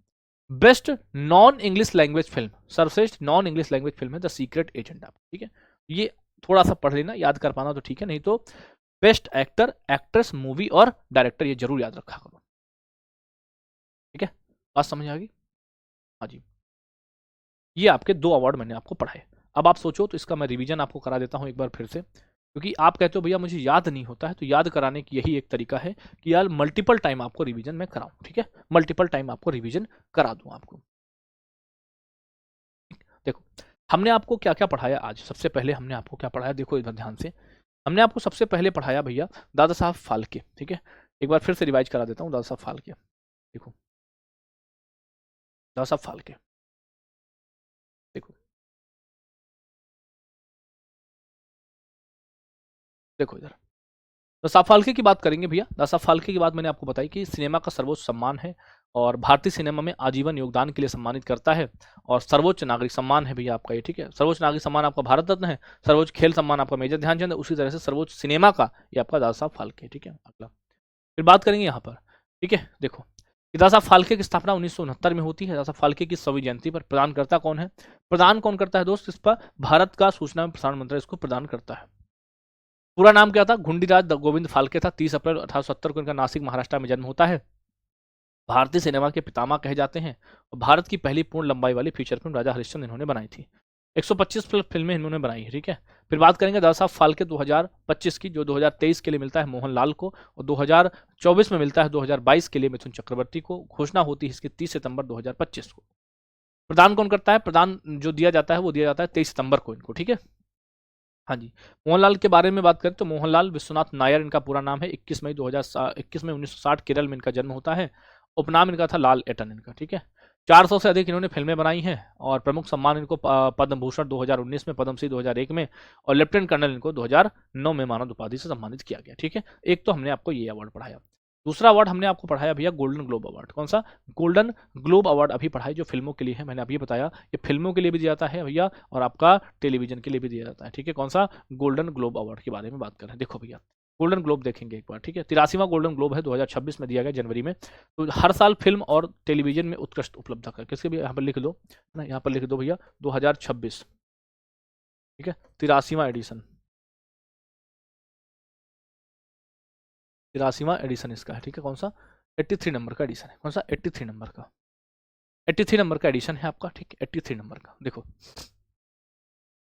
Best non English language film, सर्वश्रेष्ठ नॉन इंग्लिश लैंग्वेज फिल्म है द सीक्रेट एजेंट आप, ठीक है। ये थोड़ा सा पढ़ लेना, याद कर पाना तो ठीक है, नहीं तो बेस्ट एक्टर, एक्ट्रेस, मूवी और डायरेक्टर ये जरूर याद रखा करो, ठीक है। बात समझ आ गई, हाँ जी। ये आपके 2 अवार्ड मैंने आपको पढ़ाए। अब आप सोचो तो इसका मैं रिवीजन आपको करा देता हूं एक बार फिर से, क्योंकि आप कहते हो भैया मुझे याद नहीं होता है, तो याद कराने की यही एक तरीका है कि यार मल्टीपल टाइम आपको रिवीजन मैं कराऊं, ठीक है, मल्टीपल टाइम आपको रिवीजन करा दूं आपको। देखो हमने आपको क्या क्या पढ़ाया आज। सबसे पहले हमने आपको क्या पढ़ाया, देखो इधर ध्यान से। हमने आपको सबसे पहले पढ़ाया भैया दादा साहब फाल्के, ठीक है। एक बार फिर से रिवाइज करा देता हूँ, दादा साहब फाल्के, देखो दादा साहब फाल्के, देखो देखो इधर दादा साहब फाल्के की बात करेंगे भैया। दादा साहब फाल्के की बात मैंने आपको बताई कि सिनेमा का सर्वोच्च सम्मान है और भारतीय सिनेमा में आजीवन योगदान के लिए सम्मानित करता है, और सर्वोच्च नागरिक सम्मान है भैया आपका ये, ठीक है। सर्वोच्च नागरिक सम्मान आपका भारत रत्न है, सर्वोच्च खेल सम्मान आपका मेजर ध्यानचंद है, उसी तरह से सर्वोच्च सिनेमा का ये आपका दादा साहब फाल्के, ठीक है। अगला फिर बात करेंगे यहाँ पर, ठीक है। देखो दादा साहब फाल्के की स्थापना 1969 में होती है। दादा साहब फाल्के की 100वीं जयंती पर प्रदानकर्ता कौन है, प्रदान कौन करता है दोस्त, इस पर भारत का सूचना एवं प्रसारण मंत्रालय इसको प्रदान करता है। पूरा नाम क्या था, घुंडीराज गोविंद फाल्के था। 30 अप्रैल 1870 को इनका नासिक महाराष्ट्र में जन्म होता है। भारतीय सिनेमा के पितामह कहे जाते हैं और भारत की पहली पूर्ण लंबाई वाली फीचर फिल्म राजा हरिश्चंद्र इन्होंने बनाई थी। 125 फिल्में इन्होंने बनाई है, ठीक है। फिर बात करेंगे दादा साहब फाल्के 2025 की, जो 2023 के लिए मिलता है मोहनलाल को, और 2024 में मिलता है 2022 के लिए मिथुन चक्रवर्ती को। घोषणा होती है इसकी 30 सितंबर 2025 को। प्रदान कौन करता है, प्रदान जो दिया जाता है वो दिया जाता है 23 सितंबर को इनको, ठीक है। हाँ जी, मोहनलाल के बारे में बात करें तो मोहनलाल विश्वनाथ नायर इनका पूरा नाम है। 21 मई 1960 केरल में इनका जन्म होता है। उपनाम इनका था लाल एटन इनका, ठीक है। 400 से अधिक इन्होंने फिल्में बनाई हैं और प्रमुख सम्मान इनको पद्म भूषण 2019 में, पद्मश्री 2001 में और लेफ्टिनेंट कर्नल इनको 2009 में मानद उपाधि से सम्मानित किया गया, ठीक है। एक तो हमने आपको ये अवार्ड पढ़ाया। दूसरा अवार्ड हमने आपको पढ़ाया भैया गोल्डन ग्लोब अवार्ड। कौन सा, गोल्डन ग्लोब अवार्ड अभी पढ़ाई, जो फिल्मों के लिए है। मैंने अभी बताया ये फिल्मों के लिए भी दिया जाता है भैया और आपका टेलीविजन के लिए भी दिया जाता है, ठीक है। कौन सा, गोल्डन ग्लोब अवार्ड के बारे में बात कर रहे हैं। देखो भैया गोल्डन ग्लोब देखेंगे एक बार, ठीक है। 83वां गोल्डन ग्लोब है, 2026 में दिया गया जनवरी में। तो हर साल फिल्म और टेलीविजन में उत्कृष्ट उपलब्धता कर, किसके भी यहाँ पर लिख दो ना, यहाँ पर लिख दो भैया 2026, ठीक है। 83वां एडिशन, 83वां एडिशन इसका है, ठीक है। कौन सा, 83 नंबर का एडिशन है। कौन सा, 83 नंबर का, 83 नंबर का एडिशन है आपका, ठीक है। 83 नंबर का। देखो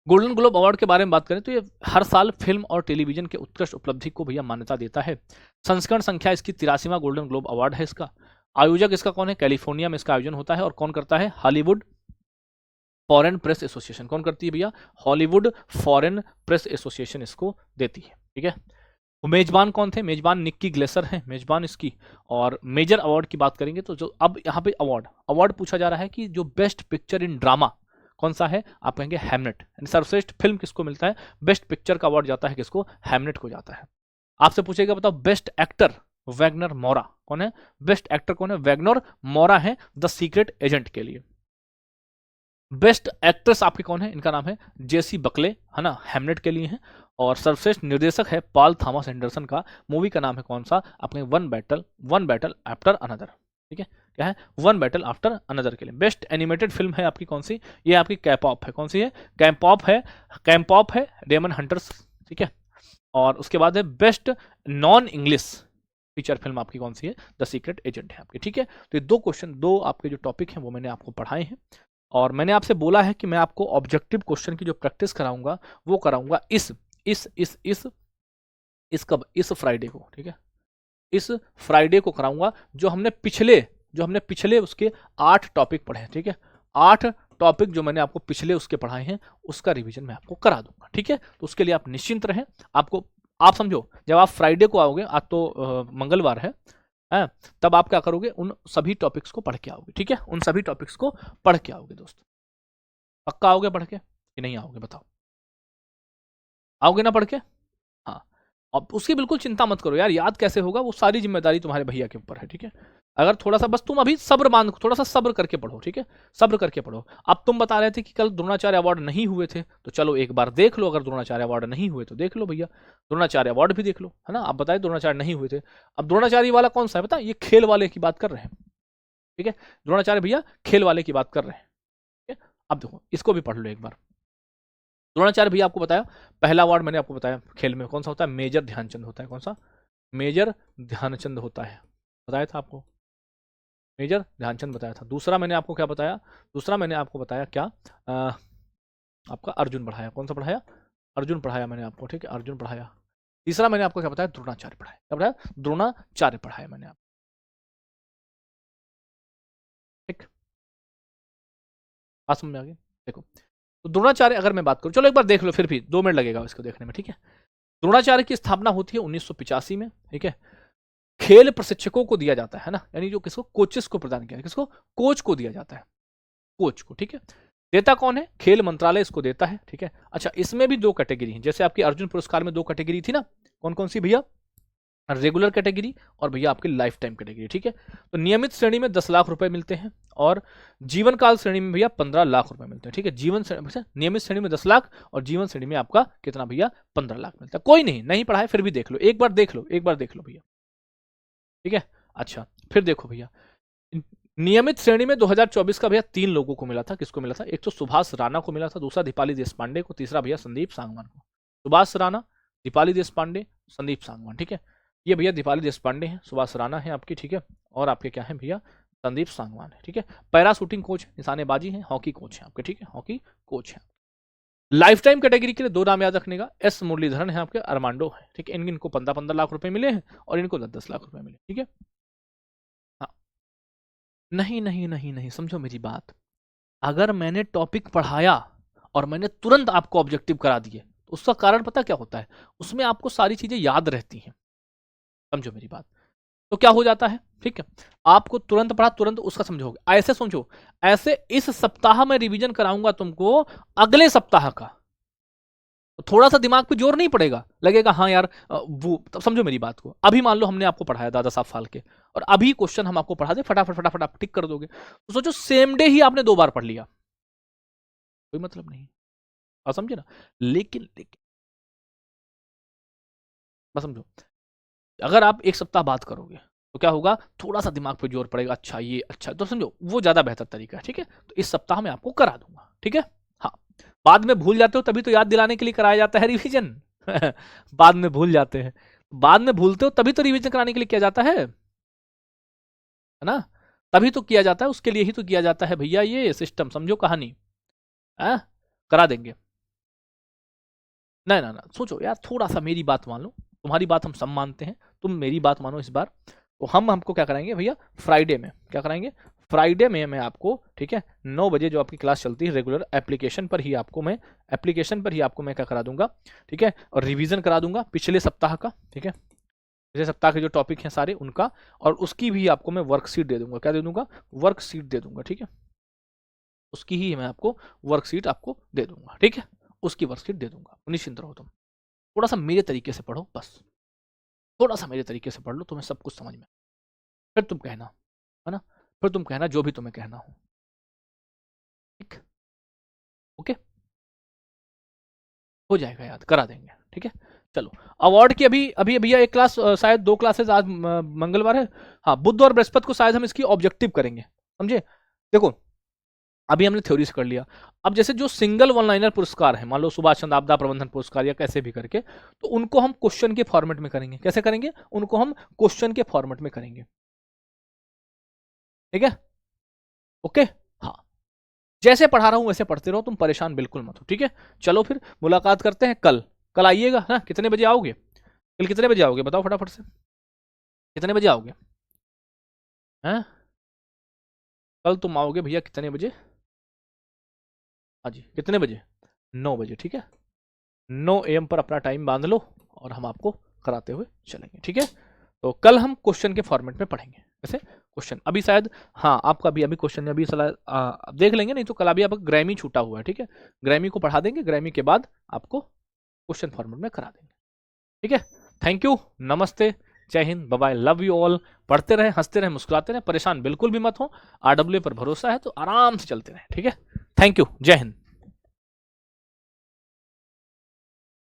गोल्डन ग्लोब अवार्ड के बारे में बात करें तो ये हर साल फिल्म और टेलीविजन के उत्कृष्ट उपलब्धि को भैया मान्यता देता है। संस्करण संख्या इसकी 83वां गोल्डन ग्लोब अवार्ड है इसका। आयोजक इसका कौन है, कैलिफोर्निया में इसका आयोजन होता है, और कौन करता है, हॉलीवुड फॉरेन प्रेस एसोसिएशन। कौन करती है भैया, हॉलीवुड फॉरेन प्रेस एसोसिएशन इसको देती है, ठीक है। मेजबान कौन थे, मेजबान निक्की ग्लेसर हैं मेजबान इसकी। और मेजर अवार्ड की बात करेंगे तो जो अब यहाँ पे अवार्ड अवार्ड पूछा जा रहा है कि जो बेस्ट पिक्चर इन ड्रामा कौन सा है, आप कहेंगे हैमनेट। सर्वश्रेष्ठ फिल्म किसको मिलता है, बेस्ट पिक्चर का अवार्ड जाता है किसको, हैमनेट को जाता है। आपसे पूछेगा बताओ बेस्ट एक्टर, वैगनर मोरा। कौन है, बेस्ट एक्टर कौन है, वैगनर मोरा है द सीक्रेट एजेंट के लिए। बेस्ट एक्ट्रेस आपकी कौन है, इनका नाम है जेसी बकले, है ना, हैमनेट के लिए है। और सर्वश्रेष्ठ निर्देशक है पॉल थॉमस एंडरसन का। मूवी का नाम है कौन सा, आपने वन बैटल आफ्टर अनदर, ठीक है। क्या है, वन बैटल आफ्टर अनदर के लिए। बेस्ट एनिमेटेड फिल्म है आपकी कौन सी, ये आपकी कैपॉप है। कौन सी है, कैंपॉप है रेमन हंटर्स, ठीक है। और उसके बाद है best non English feature film आपकी कौन सी है, द सीक्रेट एजेंट है आपकी, ठीक है। तो ये 2 क्वेश्चन, 2 आपके जो टॉपिक हैं वो मैंने आपको पढ़ाए हैं। और मैंने आपसे बोला है कि मैं आपको ऑब्जेक्टिव क्वेश्चन की जो प्रैक्टिस कराऊंगा वो कराऊंगा इस कब, इस फ्राइडे को, ठीक है। इस फ्राइडे को कराऊंगा। जो हमने पिछले उसके 8 टॉपिक पढ़े हैं, ठीक है। 8 टॉपिक जो मैंने आपको पिछले उसके पढ़ाए हैं उसका रिवीजन मैं आपको करा दूंगा, ठीक है। तो उसके लिए आप निश्चिंत रहें। आप समझो जब आप फ्राइडे को आओगे, आज तो मंगलवार है, तब आप क्या करोगे, उन सभी टॉपिक्स को पढ़ के आओगे, ठीक है। उन सभी टॉपिक्स को पढ़ के आओगे दोस्त। पक्का आओगे पढ़ के कि नहीं आओगे, बताओ। आओगे ना पढ़ के? हाँ, अब उसकी बिल्कुल चिंता मत करो यार, याद कैसे होगा वो सारी जिम्मेदारी तुम्हारे भैया के ऊपर है, ठीक है। अगर थोड़ा सा बस तुम अभी सब्र मान, थोड़ा सा सब्र करके पढ़ो, ठीक है, सब्र करके पढ़ो। अब तुम बता रहे थे कि कल द्रोणाचार्य अवार्ड नहीं हुए थे, तो चलो एक बार देख लो, अगर द्रोणाचार्य अवार्ड नहीं हुए तो देख लो भैया, द्रोणाचार्य अवार्ड भी देख लो, है ना। आप बताए द्रोणाचार्य नहीं हुए थे, अब द्रोणाचार्य वाला कौन सा है पता, ये खेल वाले की बात कर रहे हैं, ठीक है, द्रोणाचार्य भैया खेल वाले की बात कर रहे हैं, ठीक है। अब देखो इसको भी पढ़ लो एक बार। द्रोणाचार्य भैया आपको बताया, पहला अवार्ड मैंने आपको बताया खेल में कौन सा होता है, मेजर ध्यानचंद होता है, कौन सा, मेजर ध्यानचंद होता है, बताया था आपको, मेजर ध्यानचंद बताया था। दूसरा मैंने आपको क्या बताया, दूसरा मैंने आपको बताया क्या, आपका अर्जुन पढ़ाया, कौन सा पढ़ाया, अर्जुन पढ़ाया मैंने आपको, ठीक है, अर्जुन पढ़ाया। तीसरा मैंने आपको क्या बताया, द्रोणाचार्य पढ़ाया, क्या पढ़ाया, द्रोणाचार्य पढ़ाया मैंने आपको, ठीक, बात समझ में आ गई। देखो, तो द्रोणाचार्य अगर मैं बात करूं, चलो एक बार देख लो, फिर भी 2 मिनट लगेगा इसको देखने में, ठीक है। द्रोणाचार्य की स्थापना होती है 1985 में, ठीक है। खेल प्रशिक्षकों को दिया जाता है ना, यानी जो किसको, कोचेस को प्रदान किया, किसको, कोच को दिया जाता है, कोच को, ठीक है। देता कौन है, खेल मंत्रालय इसको देता है, ठीक है। अच्छा, इसमें भी 2 कैटेगरी हैं, जैसे आपकी अर्जुन पुरस्कार में 2 कैटेगरी थी ना, कौन कौन सी भैया, रेगुलर कैटेगरी और भैया आपकी लाइफ टाइम कैटेगरी, ठीक है। तो नियमित श्रेणी में 10 लाख रुपए मिलते हैं और जीवन काल श्रेणी में भैया 15 लाख रुपए मिलते हैं, ठीक है। जीवन नियमित श्रेणी में 10 लाख और जीवन श्रेणी में आपका कितना भैया, 15 लाख मिलता है। कोई नहीं, नहीं पढ़ा है फिर भी देख लो, एक बार देख लो, एक बार देख लो भैया, ठीक है। अच्छा, फिर देखो भैया, नियमित श्रेणी में 2024 का भैया 3 लोगों को मिला था, किसको मिला था, एक तो सुभाष राणा को मिला था, दूसरा दीपाली देशपांडे को, तीसरा भैया संदीप सांगवान को। सुभाष राणा, दीपाली देशपांडे, संदीप सांगवान, ठीक है। ये भैया दीपाली देशपांडे हैं, सुभाष राणा है आपकी, ठीक है, और आपके क्या है भैया, संदीप सांगवान है, ठीक है। पैरा शूटिंग कोच, निशानेबाजी है, हॉकी कोच है आपके, ठीक है, हॉकी कोच है। लाइफ टाइम कैटेगरी के लिए 2 नाम याद रखने का, एस मुरलीधरन है आपके, अरमांडो है, ठीक है। इनको 15-15 लाख रुपए मिले हैं और इनको 10-10 लाख रुपए मिले, ठीक है। हाँ, नहीं नहीं नहीं नहीं, समझो मेरी बात, अगर मैंने टॉपिक पढ़ाया और मैंने तुरंत आपको ऑब्जेक्टिव करा दिए, तो उसका कारण पता क्या होता है, उसमें आपको सारी चीजें याद रहती हैं, समझो मेरी बात। तो क्या हो जाता है, ठीक है, आपको तुरंत पढ़ा, तुरंत उसका समझोगे। ऐसे समझो, ऐसे इस सप्ताह में रिवीजन कराऊंगा तुमको अगले सप्ताह का, तो थोड़ा सा दिमाग पे जोर नहीं पड़ेगा, लगेगा हाँ यार वो, तब समझो मेरी बात को। अभी मान लो हमने आपको पढ़ाया दादा साहब फाल्के और अभी क्वेश्चन हम आपको पढ़ा दे, फटाफट फटाफट आप टिक कर दोगे, तो सोचो सेम डे ही आपने 2 बार पढ़ लिया, कोई मतलब नहीं, आप समझे ना। लेकिन लेकिन बस समझो, अगर आप एक सप्ताह बात करोगे तो क्या होगा, थोड़ा सा दिमाग पे जोर पड़ेगा, अच्छा ये, अच्छा, तो समझो वो ज्यादा बेहतर तरीका है, ठीक है। तो इस सप्ताह में आपको करा दूंगा, ठीक है। हाँ, बाद में भूल जाते हो तभी तो याद दिलाने के लिए कराया जाता है रिवीजन बाद में भूल जाते हैं, बाद में भूलते हो तभी तो रिवीजन कराने के लिए किया जाता है ना, तभी तो किया जाता है, उसके लिए ही तो किया जाता है भैया, ये सिस्टम समझो कहानी है, करा देंगे। ना ना ना, सोचो यार, थोड़ा सा मेरी बात मान लो, तुम्हारी बात हम सब मानते हैं, तुम मेरी बात मानो इस बार। तो हम हमको क्या कराएंगे भैया, फ्राइडे में क्या कराएंगे, फ्राइडे में मैं आपको, ठीक है, 9 बजे जो आपकी क्लास चलती है रेगुलर, एप्लीकेशन पर ही आपको मैं, एप्लीकेशन पर ही आपको मैं क्या करा दूंगा, ठीक है, और रिवीजन करा दूंगा पिछले सप्ताह का, ठीक है, पिछले सप्ताह के जो टॉपिक हैं सारे उनका, और उसकी भी आपको मैं वर्कशीट दे दूंगा, क्या दे दूंगा, वर्कशीट दे दूंगा, ठीक है, उसकी ही मैं आपको वर्कशीट आपको दे दूंगा, ठीक है, उसकी वर्कशीट दे दूंगा, निश्चिंत रहो तुम। थोड़ा सा मेरे तरीके से पढ़ो बस, थोड़ा सा मेरे तरीके से पढ़ लो, तुम्हें सब कुछ समझ में, फिर तुम कहना, है ना, फिर तुम कहना जो भी तुम्हें कहना हो, ठीक, ओके, हो जाएगा याद, करा देंगे, ठीक है। चलो, अवार्ड की अभी अभी भैया एक क्लास, शायद 2 क्लासेस, आज मंगलवार है, हाँ, बुध और बृहस्पति को शायद हम इसकी ऑब्जेक्टिव करेंगे, समझे। देखो, अभी हमने थ्योरी से कर लिया, अब जैसे जो सिंगल वन लाइनर पुरस्कार है, मान लो सुभाष चंद्र आपदा प्रबंधन पुरस्कार या कैसे भी करके, तो उनको हम क्वेश्चन के फॉर्मेट में करेंगे, कैसे करेंगे, उनको हम क्वेश्चन के फॉर्मेट में करेंगे, ठीक है, ओके। हाँ, जैसे पढ़ा रहा हूं वैसे पढ़ते रहो, तुम परेशान बिल्कुल मत हो, ठीक है। चलो फिर मुलाकात करते हैं कल, कल आइएगा ना, कितने बजे आओगे, कल कितने बजे आओगे बताओ फटाफट से, कितने बजे आओगे, हैं, कल तुम आओगे भैया कितने बजे, हाँ जी, कितने बजे, 9 बजे, ठीक है, 9 AM पर अपना टाइम बांध लो और हम आपको कराते हुए चलेंगे, ठीक है। तो कल हम क्वेश्चन के फॉर्मेट में पढ़ेंगे, जैसे क्वेश्चन अभी शायद, हाँ, आपका भी अभी क्वेश्चन अभी सलाह देख लेंगे, नहीं तो कल अभी आपका ग्रैमी छूटा हुआ है, ठीक है, ग्रैमी को पढ़ा देंगे, ग्रैमी के बाद आपको क्वेश्चन फॉर्मेट में करा देंगे। ठीक है, थैंक यू, नमस्ते, जय हिंद, bye bye, love you all. पढ़ते रहे, हंसते रहे, मुस्कुराते रहे, परेशान बिल्कुल भी मत हो। RWA पर भरोसा है तो आराम से चलते रहे। ठीक है, थैंक यू, जय हिंद।